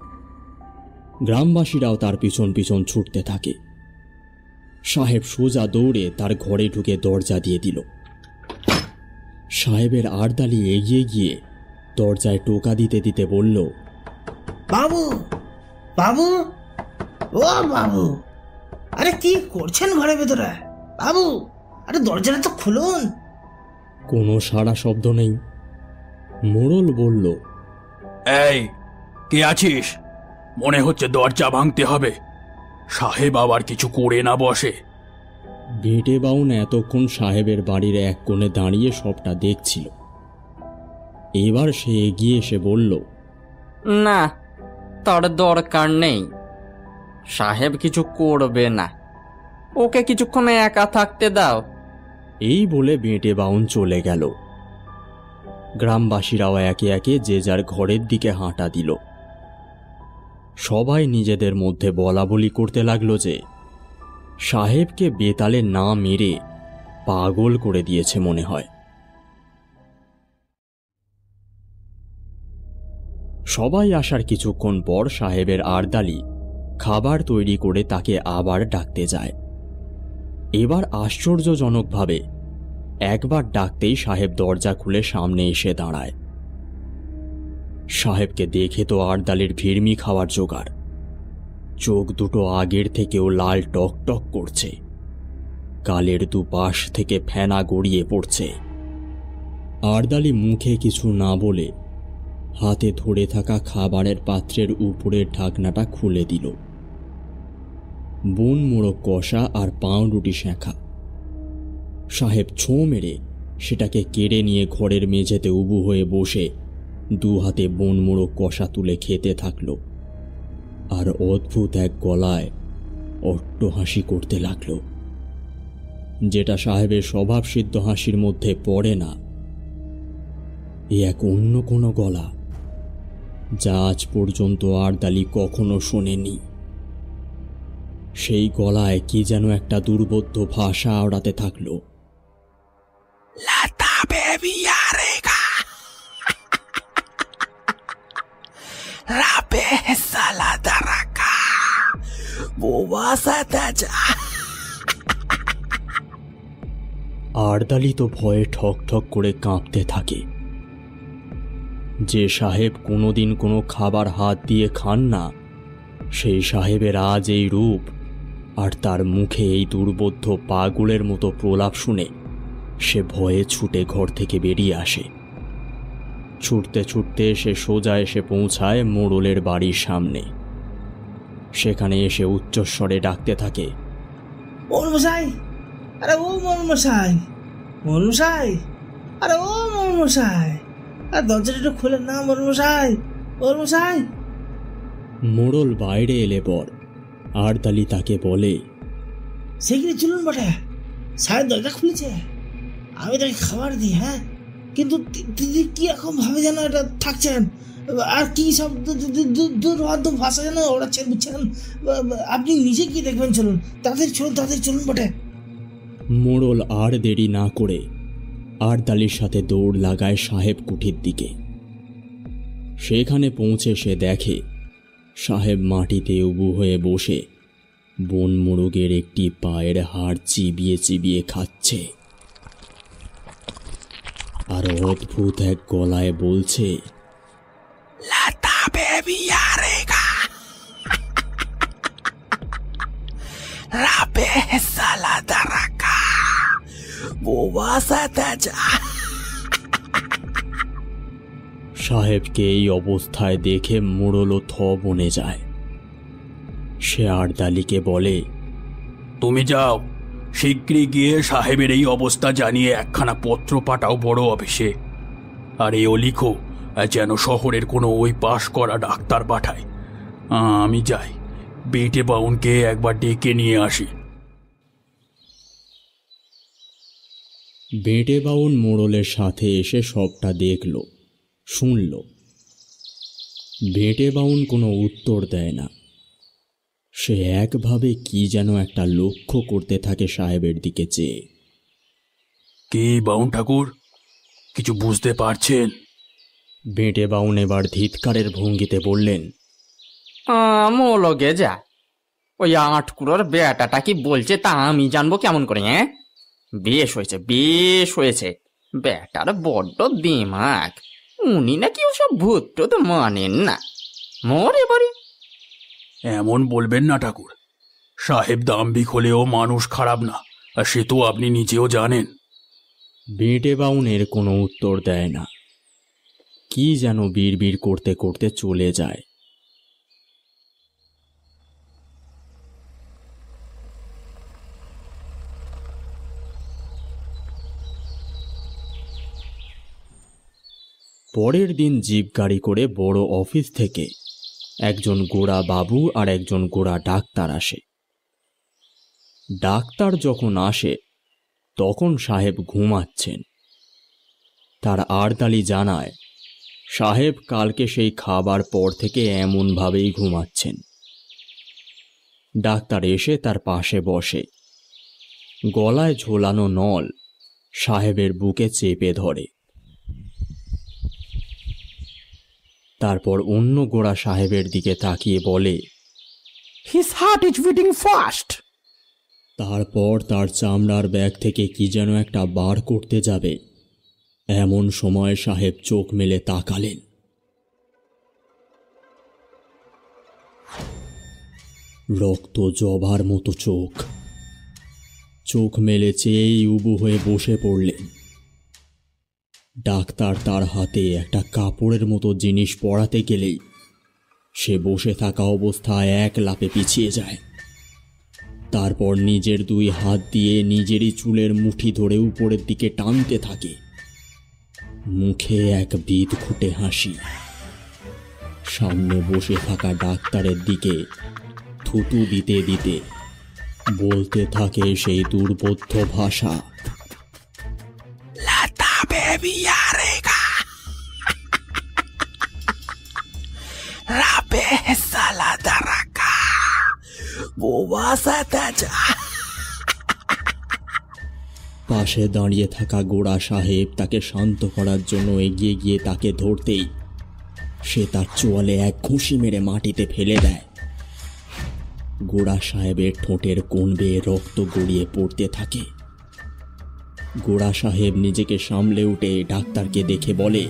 গ্রামবাসীরাও তার পিছন পিছন ছুটতে থাকে। সাহেব সোজা দৌড়ে তার ঘরে ঢুকে দরজা দিয়ে দিল। সাহেবের আড়দালি এগিয়ে গিয়ে দরজায় টোকা দিতে দিতে বলল, বাবু, বাবু, ও বাবু, আরে কি করছেন ঘরের ভেতরে? বাবু, আরে দরজাটা তো খুলুন। কোনো সাড়া শব্দ নেই। মোড়ল বলল, এই, কে আছিস? মনে হচ্ছে দরজা ভাঙতে হবে। সাহেব আবার কিছু করে না বসে। বেটে বাউন এতক্ষণ সাহেবের বাড়ির এক কোণে দাঁড়িয়ে সবটা দেখছিল। এবার সে এগিয়ে এসে বলল, না, তার দরকার নেই। সাহেব কিছু করবে না, ওকে কিছুক্ষণ একা থাকতে দাও। এই বলে বেটে বাউন চলে গেল। গ্রামবাসীরাও একে একে যে যার ঘরের দিকে হাঁটা দিল। সবাই নিজেদের মধ্যে বলাবলি করতে লাগলো যে সাহেবকে বেতালে না মেরে পাগল করে দিয়েছে মনে হয়। সবাই আসার কিছুক্ষণ পর সাহেবের আড়দালি খাবার তৈরি করে তাকে আবার ডাকতে যায়। এবার আশ্চর্যজনকভাবে একবার ডাকতেই সাহেব দরজা খুলে সামনে এসে দাঁড়ায়। সাহেবকে দেখে তো আড়দালির ভিড়মি খাওয়ার জোগাড়। চোখ দুটো আগের থেকেও লাল টক টক করছে। গালের দুপাশ থেকে ফেনা গড়িয়ে পড়ছে। আড়দালি মুখে কিছু না বলে হাতে ধরে থাকা খাবারের পাত্রের উপরের ঢাকনাটা খুলে দিল। বন মোড়ক কষা আর পাউরুটি শেখা। সাহেব ছোঁ মেরে সেটাকে কেড়ে নিয়ে ঘরের মেঝেতে উবু হয়ে বসে দু হাতে বন মোড়ক কষা তুলে খেতে থাকলো আর অদ্ভুত এক গলায় অট্ট হাসি করতে লাগলো, যেটা সাহেবের স্বভাবসিদ্ধ হাসির মধ্যে পড়ে না। এ এক অন্য কোনো গলা, যা আজ পর্যন্ত আড়দালি কখনো শোনেনি। সেই গলায় কি যেন একটা দুর্বোধ্য ভাষা আওড়াতে থাকলো। লাতা বেবিয়ারেগা রাবে সালাদারাকা বোবাসাতাজা। আড়দালি তো ভয়ে ঠক ঠক করে কাঁপতে থাকে। যে সাহেব কোনোদিন কোনো খাবার হাত দিয়ে খান না, সেই সাহেবের আজ এই রূপ আর তার মুখে এই দুর্বোধ্য পাগলের মতো প্রলাপ শুনে সে ভয়ে ছুটে ঘর থেকে বেরিয়ে আসে। ছুটতে ছুটতে সে সোজা এসে পৌঁছায় মোড়লের বাড়ির সামনে। সেখানে এসে উচ্চস্বরে ডাকতে থাকে, মশাই, আরে ও মশাই, মশাই, আরে ও মশাই, আর দরজাটা একটু খুলে না মশাই, মশাই। মোড়ল বাইরে এলে পর আড়দালি তাকে বলে, সেখানে চলুন বটে, সাহেব দরজা খুলেছে, আমি তাকে খাবার দিই। হ্যাঁ, কিন্তু দিদি কি রকম ভাবে যেন এটা থাকছেন, আর কি সব দুর্বাদ্য ভাষা যেন ওড়াচ্ছেন, বুঝছেন? আপনি নিজে কি দেখবেন, চলুন তাড়াতাড়ি চলুন, তাড়াতাড়ি চলুন বটে। মোড়ল আর দেরি না করে আড়দালির সাথে দৌড় লাগায় সাহেব কুঠির দিকে। সেখানে পৌঁছে সে দেখে সাহেব মাটিতে উবু হয়ে বসে বন মোরগের একটি পায়ের হাড় চিবিয়ে চিবিয়ে খাচ্ছে আর অদ্ভুত এক গলায় বলছে, লাতা বেবিয়ারেগা রাবে সালাদারাকা বোবাসাতাজা। সাহেবকে এই অবস্থায় দেখে মোড়লও থ বনে যায়। সে আরদালিকে বলে, তুমি যাও, শীঘ্রই গিয়ে সাহেবের এই অবস্থা জানিয়ে একখানা পত্র পাঠাও বড় অফিসে, আর এও লিখো যেন শহরের কোনো ওই পাশ করা ডাক্তার পাঠায়। আমি যাই, বেটে বাউনকে একবার ডেকে নিয়ে আসি। বেটে বাউন মোড়লের সাথে এসে সবটা দেখল, শুনল। বেটে বাউন কোনো উত্তর দেয় না। সে একভাবে কি যেন একটা লক্ষ্য করতে থাকে সাহেবের দিকে চেয়ে। কি বাউন ঠাকুর, কিছু বুঝতে পারছেন? বেটে বাউন এবার ধিৎকারের ভঙ্গিতে বললেন, মোলগে যা, ওই 8 কুড়োর বেটাটা কি বলছে তা আমি জানবো কেমন করে? হ্যাঁ, বেশ হয়েছে, বেশ হয়েছে। বেটার বড্ড দিমাগ, উনি নাকি ওসব ভূত টুত মানেন না। মোর এবারে এমন বলবেন না ঠাকুর, সাহেব দাম্ভিক হলেও মানুষ খারাপ না, আর সে তো আপনি নিজেও জানেন। বেটে বাউনের কোনো উত্তর দেয় না, কি যেন বিড়বিড় করতে করতে চলে যায়। পরের দিন জিপ গাড়ি করে বড় অফিস থেকে একজন গোড়া বাবু আর একজন গোড়া ডাক্তার আসে। ডাক্তার যখন আসে তখন সাহেব ঘুমাচ্ছেন। তার আরদালি জানায় সাহেব কালকে সেই খাবার পর থেকে এমনভাবেই ঘুমাচ্ছেন। ডাক্তার এসে তার পাশে বসে, গলায় ঝোলানো নল সাহেবের বুকে চেপে ধরে। তারপর অন্য গোড়া সাহেবের দিকে তাকিয়ে বলে, his heart is beating fast. তারপর তার চামড়ার ব্যাগ থেকে কি যেন একটা বার করতে যাবে, এমন সময় সাহেব চোখ মেলে তাকালেন। রক্ত জবার মতো চোখ। চোখ মেলে চেয়েই উবু হয়ে বসে পড়লেন। ডাক্তার তার হাতে একটা কাপড়ের মতো জিনিস পরাতে গেলেই সে বসে থাকা অবস্থায় এক লাফে পিছিয়ে যায়। তারপর নিজের 2 হাত দিয়ে নিজেরই চুলের মুঠি ধরে উপরের দিকে টানতে থাকে। মুখে এক বিদঘুটে হাসি। সামনে বসে থাকা ডাক্তারের দিকে থুতু দিতে দিতে বলতে থাকে সেই দুর্বোধ্য ভাষা, লাতা বেবি আরেগা রাবে সালাদারাকা বোবাসাতাজা। পাশে দাঁড়িয়ে থাকা গোড়া সাহেব তাকে শান্ত করার জন্য এগিয়ে গিয়ে তাকে ধরতেই সে তার চোয়ালে এক ঘুষি মেরে মাটিতে ফেলে দেয়। গোড়া সাহেবের ঠোঁটের কোণ বেয়ে রক্ত গড়িয়ে পড়তে থাকে। গোড়া সাহেব নিজেকে সামলে উঠে ডাক্তারকে দেখে বলে,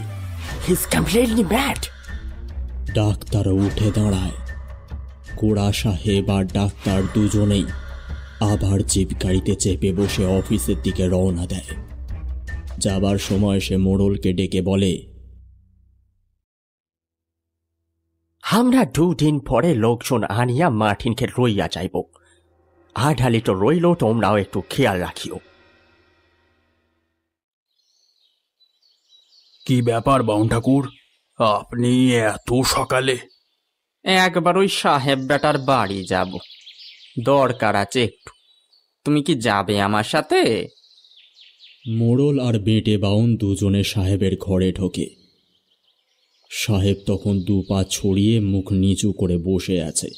হি ইজ কমপ্লিটলি ব্যাড। ডাক্তারও উঠে দাঁড়ায়। গোড়া সাহেব আর ডাক্তার দুজনেই আবার জিপ গাড়িতে চেপে বসে অফিসের দিকে রওনা দেয়। যাবার সময় সে মোড়লকে ডেকে বলে, আমরা 2 দিন পরে লোকজন আনিয়া মার্টিনকে রইয়া যাইব। আঢালি তো রইল, তোমরাও একটু খেয়াল রাখিও। কি ব্যাপার বাউন ঠাকুর, আপনি এত সকালে? একবার ওই সাহেব বেটার বাড়ি যাব, দরকার আছে একটু। তুমি কি যাবে আমার সাথে? মোড়ল আর বেটে বাউন দুজনে সাহেবের ঘরে ঢোকে। সাহেব তখন 2 পা ছড়িয়ে মুখ নিচু করে বসে আছে।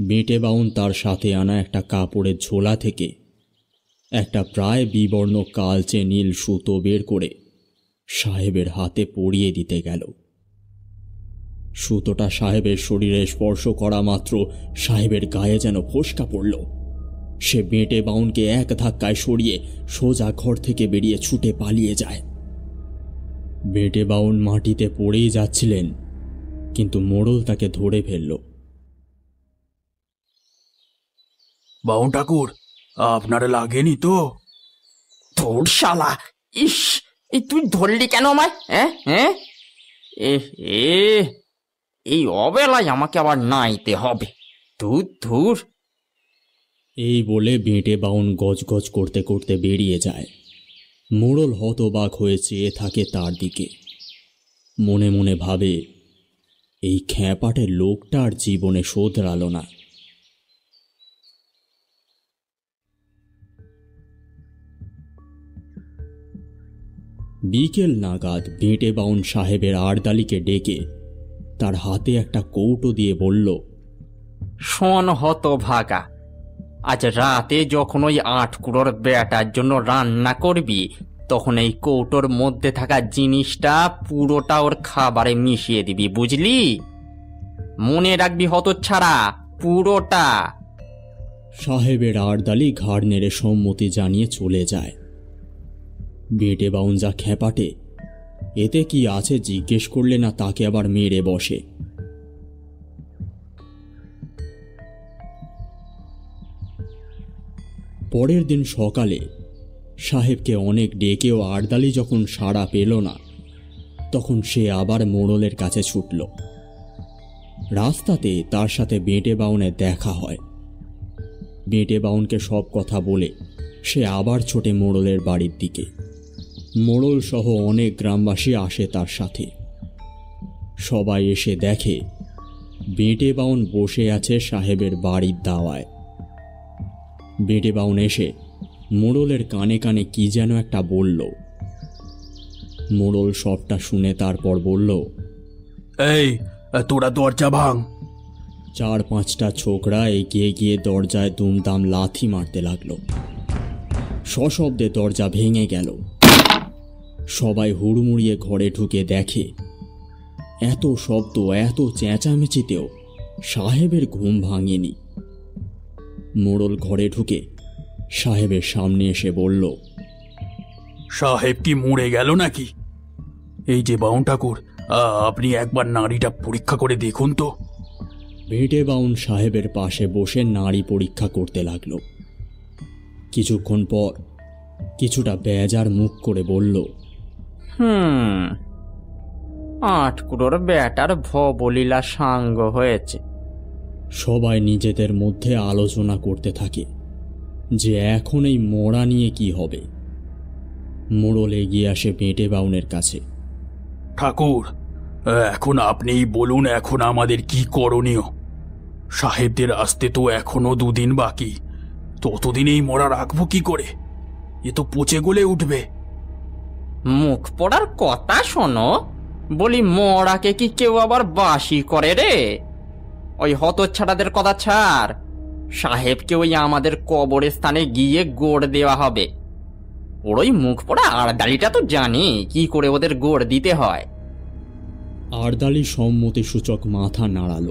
বেটে বাউন তার সাথে আনা একটা কাপড়ের ঝোলা থেকে একটা প্রায় বিবর্ণ কালচে নীল সুতো বের করে সাহেবের হাতে পরিয়ে দিতে গেল। সুতোটা সাহেবের শরীরে স্পর্শ করা মাত্র সাহেবের গায়ে যেন ফোসকা পড়ল। সে বেটে বাউনকে এক ধাক্কায় সরিয়ে সোজা ঘর থেকে বেরিয়ে ছুটে পালিয়ে যায়। বেটে বাউন মাটিতে পড়েই যাচ্ছিলেন, কিন্তু মোড়ল তাকে ধরে ফেলল। বাউন ঠাকুর, আপনারা লাগেনি তো? তোর শালা! ইস, এই তুই ধরলি কেন আমায়? হ্যাঁ হ্যাঁ, এই অবেলায় আমাকে আবার নাইতে হবে। ধুর ধুর। এই বলে বেঁটে বাউন গজগজ করতে করতে বেরিয়ে যায়। মোড়ল হতবাক হয়ে চেয়ে থাকে তার দিকে। মনে মনে ভাবে, এই খ্যাপাটে লোকটার জীবনে শোধরাল না। বিকেল নাগাদ বেঁটে বাউন সাহেবের আরদালিকে ডেকে তার হাতে একটা কৌটো দিয়ে বলল, শোন হতভাগা, আজ রাতে যখন ওই 8 কুড়োর বেটার জন্য রান্না করবি, তখন এই কৌটোর মধ্যে থাকা জিনিসটা পুরোটা ওর খাবারে মিশিয়ে দিবি, বুঝলি? মনে রাখবি হতচ্ছাড়া, পুরোটা। সাহেবের আরদালি ঘাড় নেড়ে সম্মতি জানিয়ে চলে যায়। বেঁটে বাউন যা খ্যাপাটে, এতে কি আছে জিজ্ঞেস করলে না তাকে আবার মেরে বসে। পরের দিন সকালে সাহেবকে অনেক ডেকেও আরদালি যখন সাড়া পেল না, তখন সে আবার মোড়লের কাছে ছুটল। রাস্তাতে তার সাথে বেঁটে বাউনের দেখা হয়। বেঁটে বাউনকে সব কথা বলে সে আবার ছোটে মোড়লের বাড়ির দিকে। মোড়ল সহ অনেক গ্রামবাসী আসে তার সাথে। সবাই এসে দেখে বেঁটে বাউন বসে আছে সাহেবের বাড়ির দাওয়ায়। বেঁটে বাউন এসে মোড়লের কানে কানে কি যেন একটা বলল। মোড়ল সবটা শুনে তারপর বলল, এই তোরা দরজা ভাঙ। 4-5টা ছোকরা এগিয়ে গিয়ে দরজায় দুমদাম লাথি মারতে লাগলো। সশব্দে দরজা ভেঙে গেল। সবাই হুড়মুড়িয়ে ঘরে ঢুকে দেখে এত শব্দ, এত চেঁচামেচিতেও সাহেবের ঘুম ভাঙেনি। মোড়ল ঘরে ঢুকে সাহেবের সামনে এসে বলল, সাহেব কি মরে গেল নাকি? এই যে বাউন ঠাকুর, আপনি একবার নাড়িটা পরীক্ষা করে দেখুন তো। বেঁটে বাউন সাহেবের পাশে বসে নাড়ি পরীক্ষা করতে লাগলো। কিছুক্ষণ পর কিছুটা বেজার মুখ করে বলল, 8 কুড়োর বেটার ভবলীলা সাঙ্গ হয়েছে। সবাই নিজেদের মধ্যে আলোচনা করতে থাকে যে এখন এই মরা নিয়ে কি হবে। মোড়ল এগিয়ে আসে বেঁটে বাউনের কাছে। ঠাকুর, এখন আপনিই বলুন, এখন আমাদের কি করণীয়? সাহেবদের আসতে তো এখনো 2 দিন বাকি। ততদিনেই মরা রাখবো কি করে? এ তো পচে গলে উঠবে। মুখ পড়ার কথা শোনো। বলি, মরাকে কি কেউ আবার বাসি করে রে? ওই হতচ্ছাড়াদের কথা ছাড়। সাহেবকে ওই আমাদের কবরস্থানে গিয়ে গোড় দেওয়া হবে। ওর ওই মুখ পড়া আরদালিটা তো জানি কি করে ওদের গোড় দিতে হয়। আরদালি সম্মতি সূচক মাথা নাড়াল।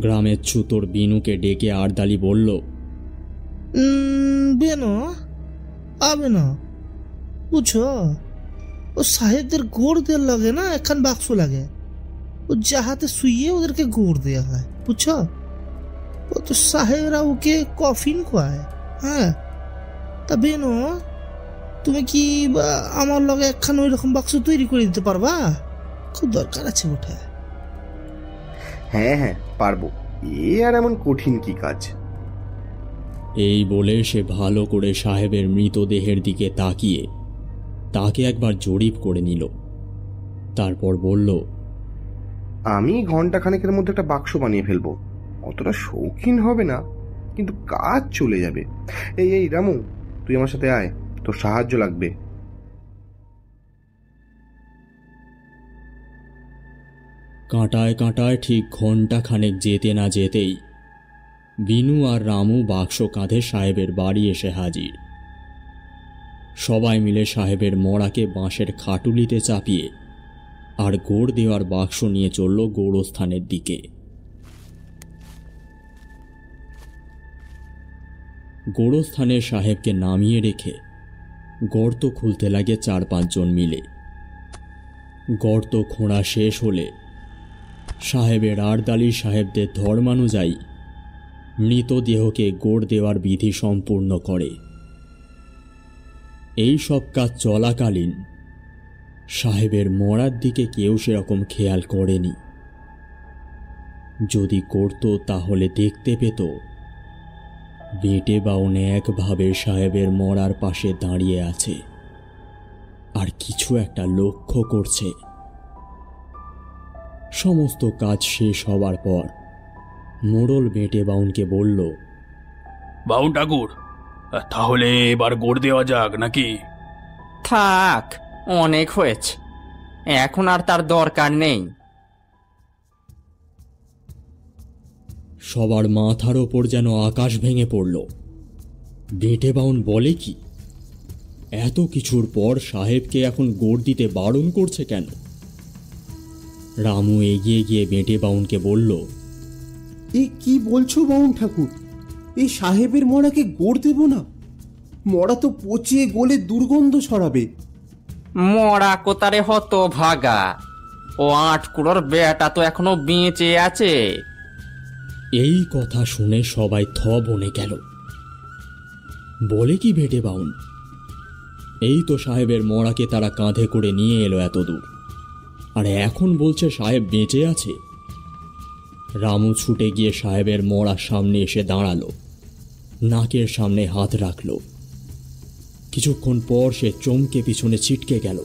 গ্রামের ছুতোর বিনুকে ডেকে আরদালি বলল, বেনো আবে না, বুঝছো, ও সাহেবদের গোড় দেওয়ার লাগে না, একখান বাক্স লাগে, ও যাহাতে শুইয়ে ওদেরকে গোড় দেওয়া হয়, বুঝছো? ও তো সাহেবরা ওকে কফিন খোয়ায়। হ্যাঁ, তা বেনো, তুমি কি আমার লগে একখান ওই রকম বাক্স তৈরি করে দিতে পারবা? খুব দরকার আছে ওটা। হ্যাঁ হ্যাঁ, পারবো। এ আর এমন কঠিন কি কাজ? এই বলে সে ভালো করে সাহেবের মৃতদেহের দিকে তাকিয়ে তাকে একবার জরিপ করে নিল। তারপর বলল, আমি ঘন্টাখানেকের মধ্যে একটা বাক্স বানিয়ে ফেলবো। অতটা শৌখিন হবে না, কিন্তু কাজ চলে যাবে। এই রামু, তুই আমার সাথে আয়, তোর সাহায্য লাগবে। কাঁটায় কাঁটায় ঠিক ঘণ্টাখানেক যেতে না যেতেই বিনু আর রামু বাক্স কাঁধে সাহেবের বাড়ি এসে হাজির। সবাই মিলে সাহেবের মরাকে বাঁশের খাটুলিতে চাপিয়ে আর গোড় দেওয়ার বাক্স নিয়ে চলল গোরস্থানের দিকে। গোরস্থানে সাহেবকে নামিয়ে রেখে গর্ত খুলতে লাগে 4-5 জন মিলে। গর্ত খোঁড়া শেষ হলে সাহেবের আরদালি সাহেবদের ধর্মানুযায়ী মৃতদেহকে গোড় দেওয়ার বিধি সম্পূর্ণ করে। এই সব কাজ চলাকালীন সাহেবের মরার দিকে কেউ সেরকম খেয়াল করেনি। যদি করত তাহলে দেখতে পেত বেটে বাউন একভাবে সাহেবের মরার পাশে দাঁড়িয়ে আছে আর কিছু একটা লক্ষ্য করছে। সমস্ত কাজ শেষ হবার পর মোড়ল বেটে বাউনকে বলল, বাউন ঠাকুর, তাহলে এবার গোড় দেওয়া যাক নাকি? থাক, অনেক হয়েছে, এখন আর তার দরকার নেই। সবার মাথার ওপর যেন আকাশ ভেঙে পড়ল। বেটে বাউন বলে কি, এত কিছুর পর সাহেবকে এখন গোড় দিতে বারণ করছে কেন? রামু এগিয়ে গিয়ে বেটে বাউনকে বলল, এ কি বলছো বাউন ঠাকুর? এই সাহেবের মরাকে গোড় দেব না? মরা তো পচিয়ে গলে দুর্গন্ধ ছড়াবে। মরা কোতারে হতো ভাগা, ও 8 কুড়োর বেটা তো এখনো বেঁচে আছে। এই কথা শুনে সবাই থ বনে গেল। বলে কি বেটে বাউন, এই তো সাহেবের মরাকে তারা কাঁধে করে নিয়ে এলো এত দূর, আর এখন বলছে সাহেব বেঁচে আছে। রামু ছুটে গিয়ে সাহেবের মরার সামনে এসে দাঁড়ালো, নাকের সামনে হাত রাখল। কিছুক্ষণ পর সে চমকে পিছনে ছিটকে গেল।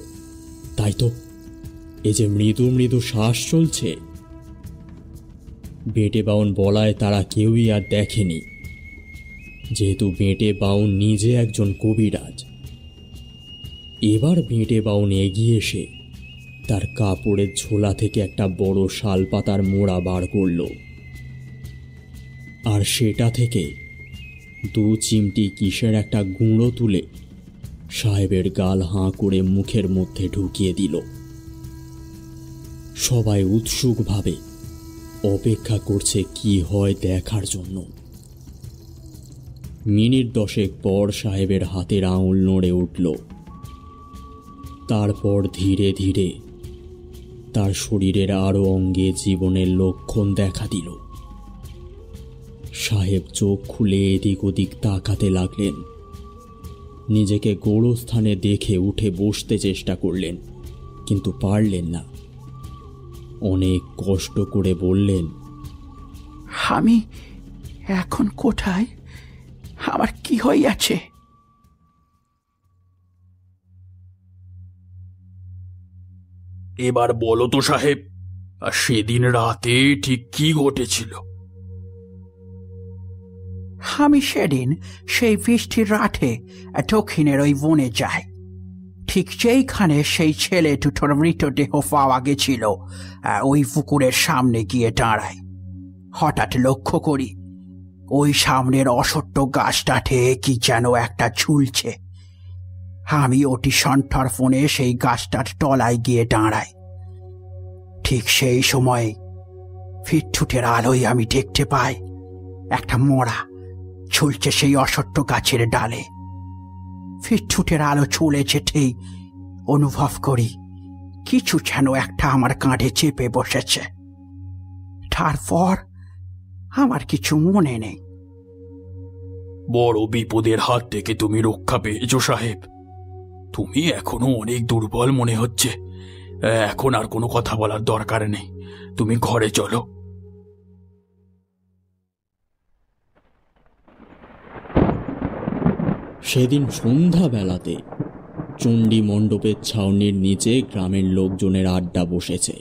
তাই তো, এ যে মৃদু মৃদু শ্বাস চলছে। বেটে বাউন বলায় তারা কেউই আর দেখেনি, যেহেতু বেটে বাউন নিজে একজন কবিরাজ। এবার বেটে বাউন এগিয়ে এসে তার কাপড়ের ঝোলা থেকে একটা বড় শাল পাতার মোড়া বার করল, আর সেটা থেকে 2 চিমটি কিসের একটা গুঁড়ো তুলে সাহেবের গাল হাঁ করে মুখের মধ্যে ঢুকিয়ে দিল। সবাই উৎসুকভাবে অপেক্ষা করছে কি হয় দেখার জন্য। মিনিট 10 পর সাহেবের হাতের আঙুল নড়ে উঠল। তারপর ধীরে ধীরে তার শরীরের আরো অঙ্গে জীবনের লক্ষণ দেখা দিল। সাহেব চোখ খুলে এদিক ওদিক তাকাতে লাগলেন। নিজেকে গোরস্থানে দেখে উঠে বসতে চেষ্টা করলেন, কিন্তু পারলেন না। অনেক কষ্ট করে বললেন, আমি এখন কোথায়? আমার কি হইয়াছে? এবার বলো তো সাহেব, সেদিন রাতে ঠিক কি ঘটেছিল? আমি সেদিন সেই বৃষ্টির রাতে দক্ষিণের ওই বনে যাই। ঠিক যেইখানে সেই ছেলে দুটোর মৃতদেহ পাওয়া গেছিল, ওই পুকুরের সামনে গিয়ে দাঁড়াই। হঠাৎ লক্ষ্য করি ওই সামনের অসত্য গাছটাতে কি যেন একটা ঝুলছে। আমি অতি সন্তর্পণে সেই গাছটার তলায় গিয়ে দাঁড়াই। ঠিক সেই সময় বিদ্যুতের আলোয় আমি দেখতে পাই একটা মরা ঝুলছে সেই অসত্য গাছের ডালে। বিদ্যুতের আলো চলে যেতেই অনুভব করি কিছু যেন একটা আমার কাঁধে চেপে বসেছে। তারপর আমার কিছু মনে নেই। বড় বিপদের হাত থেকে তুমি রক্ষা পেয়েছো সাহেব। তুমি এখনো অনেক দুর্বল মনে হচ্ছে। এখন আর কোনো কথা বলার দরকার নেই, তুমি ঘরে চলো। সেদিন সন্ধ্যাবেলাতে চণ্ডী মণ্ডপের ছাউনির নিচে গ্রামের লোকজনের আড্ডা বসেছে।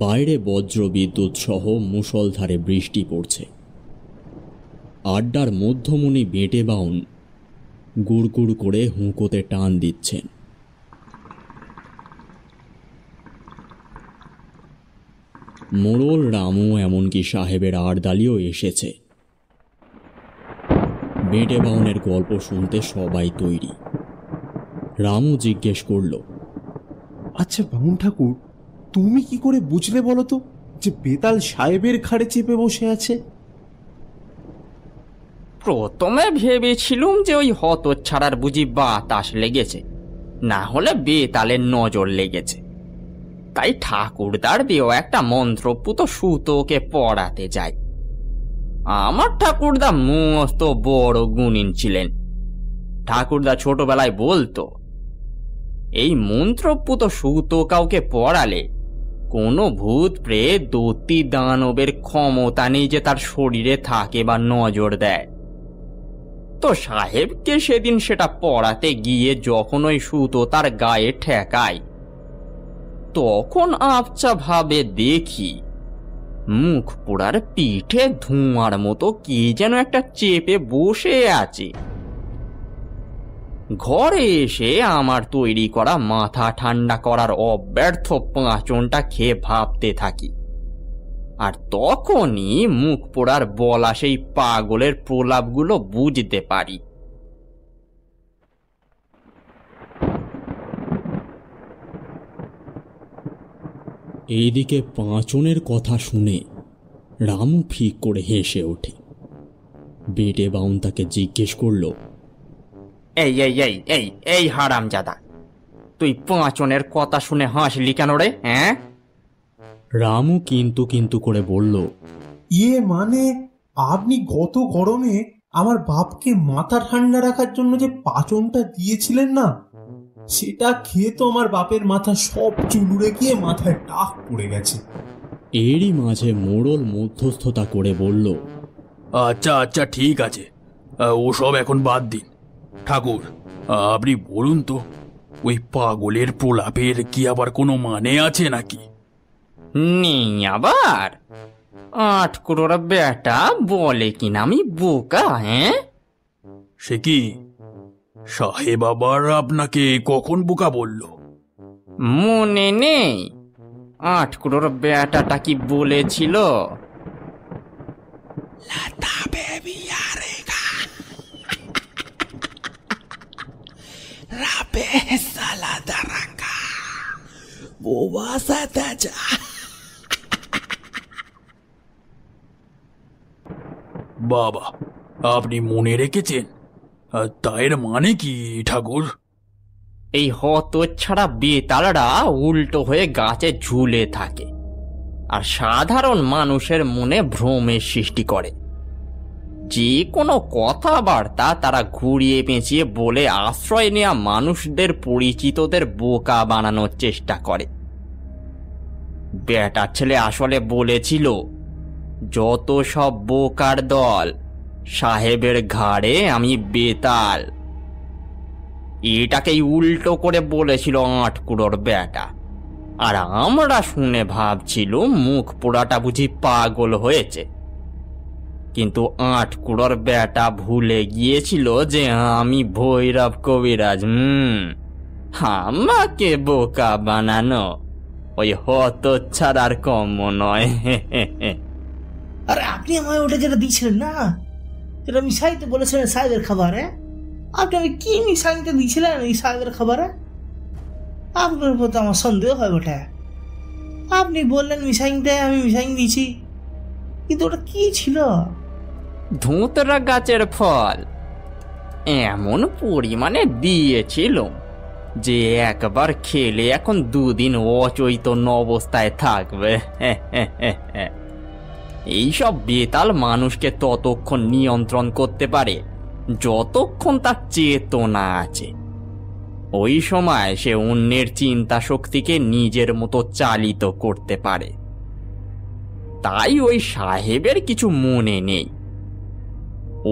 বাইরে বজ্র বিদ্যুৎ সহ মুষলধারে বৃষ্টি পড়ছে। আড্ডার মধ্যমণি বেটে বাউন গুড়গুড় করে হুঁকোতে টান দিচ্ছেন। মোড়ল রামু এমনকি সাহেবের আড়দালিও এসেছে। বেটে বাউনের গল্প শুনতে সবাই তৈরি। রামু জিজ্ঞেস করল, আচ্ছা বাউন ঠাকুর, তুমি কি করে বুঝলে বলো তো যে বেতাল সাহেবের ঘাড়ে চেপে বসে আছে? প্রথমে ভেবেছিলুম যে ওই হতচ্ছাড়ার বুঝি বাতাস লেগেছে, না হলে বেতালের নজর লেগেছে। তাই ঠাকুরদার দিয়েও একটা মন্ত্রপুত সুতোকে পড়াতে যাই। আমার ঠাকুরদা মস্ত বড় গুণিন ছিলেন। ঠাকুরদা ছোটবেলায় বলতো, এই মন্ত্রপুত সুতো কাউকে পড়ালে কোনো ভূত প্রেত দৈত্যী দানবের ক্ষমতা নেই যে তার শরীরে থাকে বা নজর দেয়। তো সাহেবকে সেদিন সেটা পড়াতে গিয়ে যখন ওই সুতো তার গায়ে ঠেকায়, তখন আবছা ভাবে দেখি মুখ পোড়ার পিঠে ধোঁয়ার মতো কে যেন একটা চেপে বসে আছে। ঘরে এসে আমার তৈরি করা মাথা ঠান্ডা করার অব্যর্থ পাঁচনটা খেয়ে ভাবতে থাকি, আর তখনই মুখ পোড়ার বলা সেই পাগলের প্রলাপগুলো বুঝতে পারি। এইদিকে পাঁচনের কথা শুনে রামু ফিক করে হেসে ওঠে। বেটে বাউন তাকে জিজ্ঞেস করল, এই এই এই এই এই হারামজাদা, তুই পাঁচনের কথা শুনে হাসলি কেন রে? হ্যাঁ? রামু কিন্তু কিন্তু করে বলল, মানে আপনি গত গরমে আমার বাপকে মাথা ঠান্ডা রাখার জন্য যে পাচনটা দিয়েছিলেন না, সেটা খেয়ে তো আমার বাপের মাথা সব চুলুড়ে গিয়ে মাথায় টাক পড়ে গেছে। এরই মাঝে মোড়ল মধ্যস্থতা করে বলল, আচ্ছা আচ্ছা ঠিক আছে, ওসব এখন বাদ দিন। ঠাকুর, আপনি বলুন তো, ওই পাগলের প্রলাপের কি আবার কোনো মানে আছে নাকি? নেই আবার? 8 করোড় বেটা বলে কিনা আমি বোকা? হ্যাঁ, সে কি সাহেব আবার আপনাকে কখন বোকা বলল? মনে নেই 8 করোড় বেটাটা কি বলেছিল? বাবা, আপনি মনে রেখেছেন? তাইর মানে কি ঠাকুর? এই হতচ্ছাড়া বেতালরা উল্টো হয়ে গাছে ঝুলে থাকে আর সাধারণ মানুষের মনে ভ্রমের সৃষ্টি করে। যে কোনো কথাবার্তা তারা ঘুরিয়ে পেঁচিয়ে বলে আশ্রয় নেওয়া মানুষদের পরিচিতদের বোকা বানানোর চেষ্টা করে। বেটার ছেলে আসলে বলেছিল, যত সব বোকার দল, সাহেবের ঘাড়ে আমি বেতাল। এটাকেই উল্টো করে বলেছিল 8 কুড়োর বেটা, আর আমরা শুনে ভাবছিল মুখ পোড়াটা বুঝি পাগল হয়েছে। কিন্তু 8 কুড়োর বেটা ভুলে গিয়েছিল যে আমি ভৈরব কবিরাজ। আমাকে বোকা বানানো ওই হতচ্ছাড়ার কম নয়। আরে আপনি আমায় ওটা যেটা দিয়েছিলেন না, যেটা মিশাইতে বলেছিলেন সাহেবের খাবারে, আপনি আমি কি মিশাইতে দিয়েছিলেন এই সাহেবের খাবারে? আপনার উপর তো আমার সন্দেহ হয় ওটা। আপনি বললেন মিশাইতে, আমি মিশাইন দিয়েছি, কিন্তু ওটা কি ছিল? ধুতরা গাছের ফল। এমন পরিমাণে দিয়েছিল যে একবার খেলে এখন 2 দিন অচৈতন্য অবস্থায় থাকবে। এইসব বেতাল মানুষকে ততক্ষণ নিয়ন্ত্রণ করতে পারে যতক্ষণ তার চেতনা আছে। ওই সময় সে অন্যের চিন্তা শক্তিকে নিজের মতো চালিত করতে পারে। তাই ওই সাহেবের কিছু মনে নেই।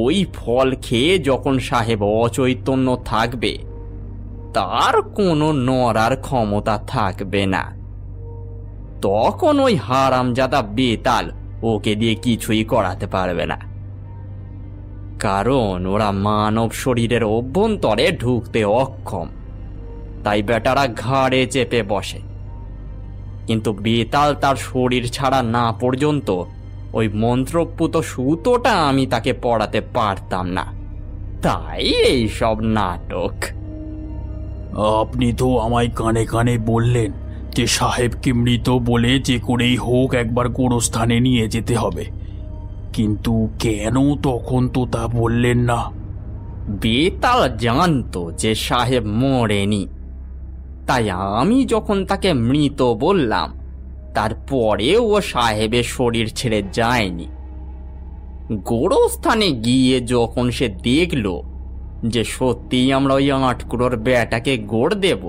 ওই ফল খেয়ে যখন সাহেব অচৈতন্য থাকবে, তার কোনো নড়ার ক্ষমতা থাকবে না। তখন ওই হারামজাদা বেতাল ওকে দিয়ে কিছুই করাতে পারবে না, কারণ ওরা মানব শরীরের অভ্যন্তরে ঢুকতে অক্ষম। তাই বেটারা ঘাড়ে চেপে বসে, কিন্তু বেতাল তার শরীর ছাড়া না পর্যন্ত ওই মন্ত্রপুত সুতোটা আমি তাকে পড়াতে পারতাম না। তাই এই সব নাটক। আপনি তো আমায় কানে কানে বললেন যে সাহেবকে মৃত বলে যে করেই হোক একবার গোরস্থানে নিয়ে যেতে হবে, কিন্তু কেন তখন তো তা বললেন না? বেতাল জানতো যে সাহেব মরেনি, তাই আমি যখন তাকে মৃত বললাম, তারপরে ও সাহেবের শরীর ছেড়ে যায়নি। গোরস্থানে গিয়ে যখন সে দেখল যে সত্যিই আমরা ওই 8 কুড়োর বেটাকে গোড় দেব,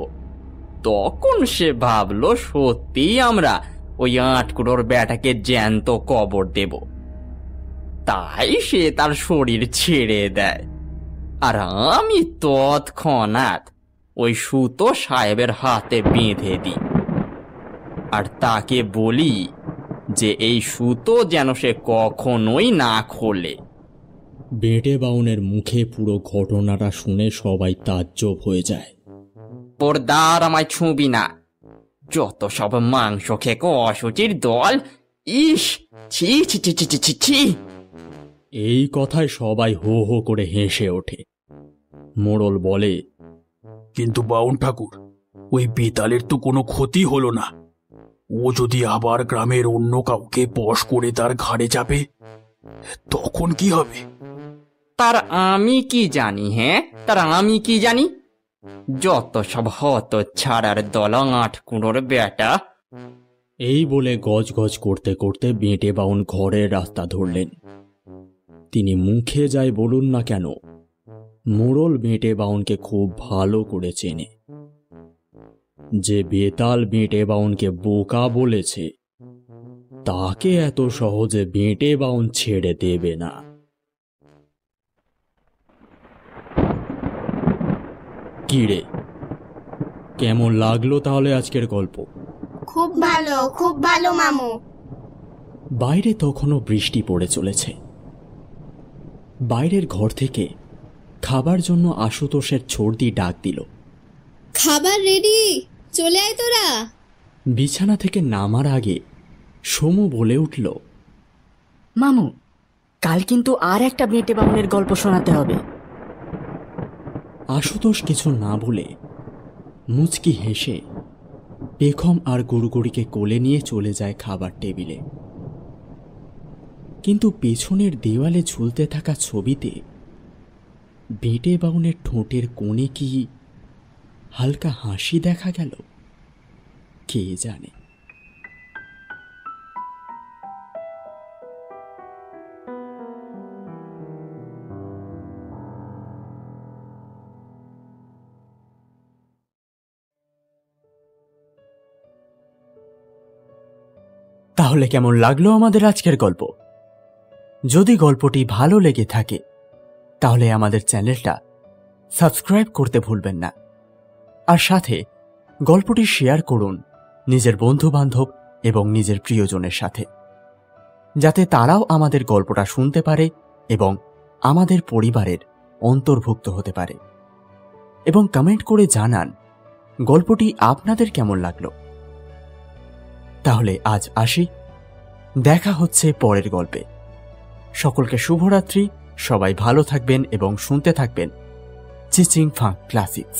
তখন সে ভাবলো সত্যি আমরা ওই 8 কুড়োর বেটাকে জ্যান্ত কবর দেব, তাই সে তার শরীর ছেড়ে দেয়। আর আমি তৎক্ষণাৎ ওই সুতো সাহেবের হাতে বেঁধে দিই, আর তাকে বলি যে এই সুতো যেন সে কখনোই না খোলে। বেটে বাউনের মুখে পুরো ঘটনাটা শুনে সবাই তাজ্জব হয়ে যায়। পোরদার আমায় ছুঁবি না, যত সব মাংস খেকো অসুচির দল, ইস, ছি ছি ছি ছি ছি ছি। এই কথায় সবাই হো হো করে হেসে ওঠে। মোড়ল বলে, কিন্তু বাউন ঠাকুর, ওই বেতালের তো কোনো ক্ষতি হলো না। ও যদি আবার গ্রামের অন্য কাউকে বশ করে তার ঘাড়ে চাপে, তখন কি হবে? তার আমি কি জানি? তার আমি কি জানি? যত সব হত ছাড়ার দল 8 কুড়োর বেটা। এই বলে গজ গজ করতে করতে বেটে বাউন ঘরের রাস্তা ধরলেন। তিনি মুখে যাই বলুন না কেন, মোড়ল বেটে বাউনকে খুব ভালো করে চেনে। যে বেতাল বেটে বাউনকে বোকা বলেছে, তাকে এত সহজে বেটে বাউন ছেড়ে দেবে না। কিরে, কেমন লাগলো তাহলে আজকের গল্প? খুব ভালো মামু। বাইরে তখনও বৃষ্টি পড়ে চলেছে। বাইরের ঘর থেকে খাবার জন্য আশুতোষের ছর্দি ডাক দিল, খাবার রেডি, চলে আয় তোরা। বিছানা থেকে নামার আগে সমু বলে উঠল, মামু, কাল কিন্তু আর একটা বেটে বাউনের গল্প শোনাতে হবে। আশুতোষ কিছু না বলে মুচকি হেসে পেখম আর গুড়গুড়িকে কোলে নিয়ে চলে যায় খাবার টেবিলে। কিন্তু পেছনের দেওয়ালে ঝুলতে থাকা ছবিতে বেটে বাউনের ঠোঁটের কোণে কি হালকা হাসি দেখা গেল, কে জানে। তাহলে কেমন লাগলো আমাদের আজকের গল্প? যদি গল্পটি ভালো লেগে থাকে তাহলে আমাদের চ্যানেলটা সাবস্ক্রাইব করতে ভুলবেন না, আর সাথে গল্পটি শেয়ার করুন নিজের বন্ধু বান্ধব এবং নিজের প্রিয়জনের সাথে, যাতে তারাও আমাদের গল্পটা শুনতে পারে এবং আমাদের পরিবারের অন্তর্ভুক্ত হতে পারে। এবং কমেন্ট করে জানান গল্পটি আপনাদের কেমন লাগলো। তাহলে আজ আসি, দেখা হচ্ছে পরের গল্পে। সকলকে শুভরাত্রি, সবাই ভালো থাকবেন এবং শুনতে থাকবেন চিচিং ফাং ক্লাসিক্স।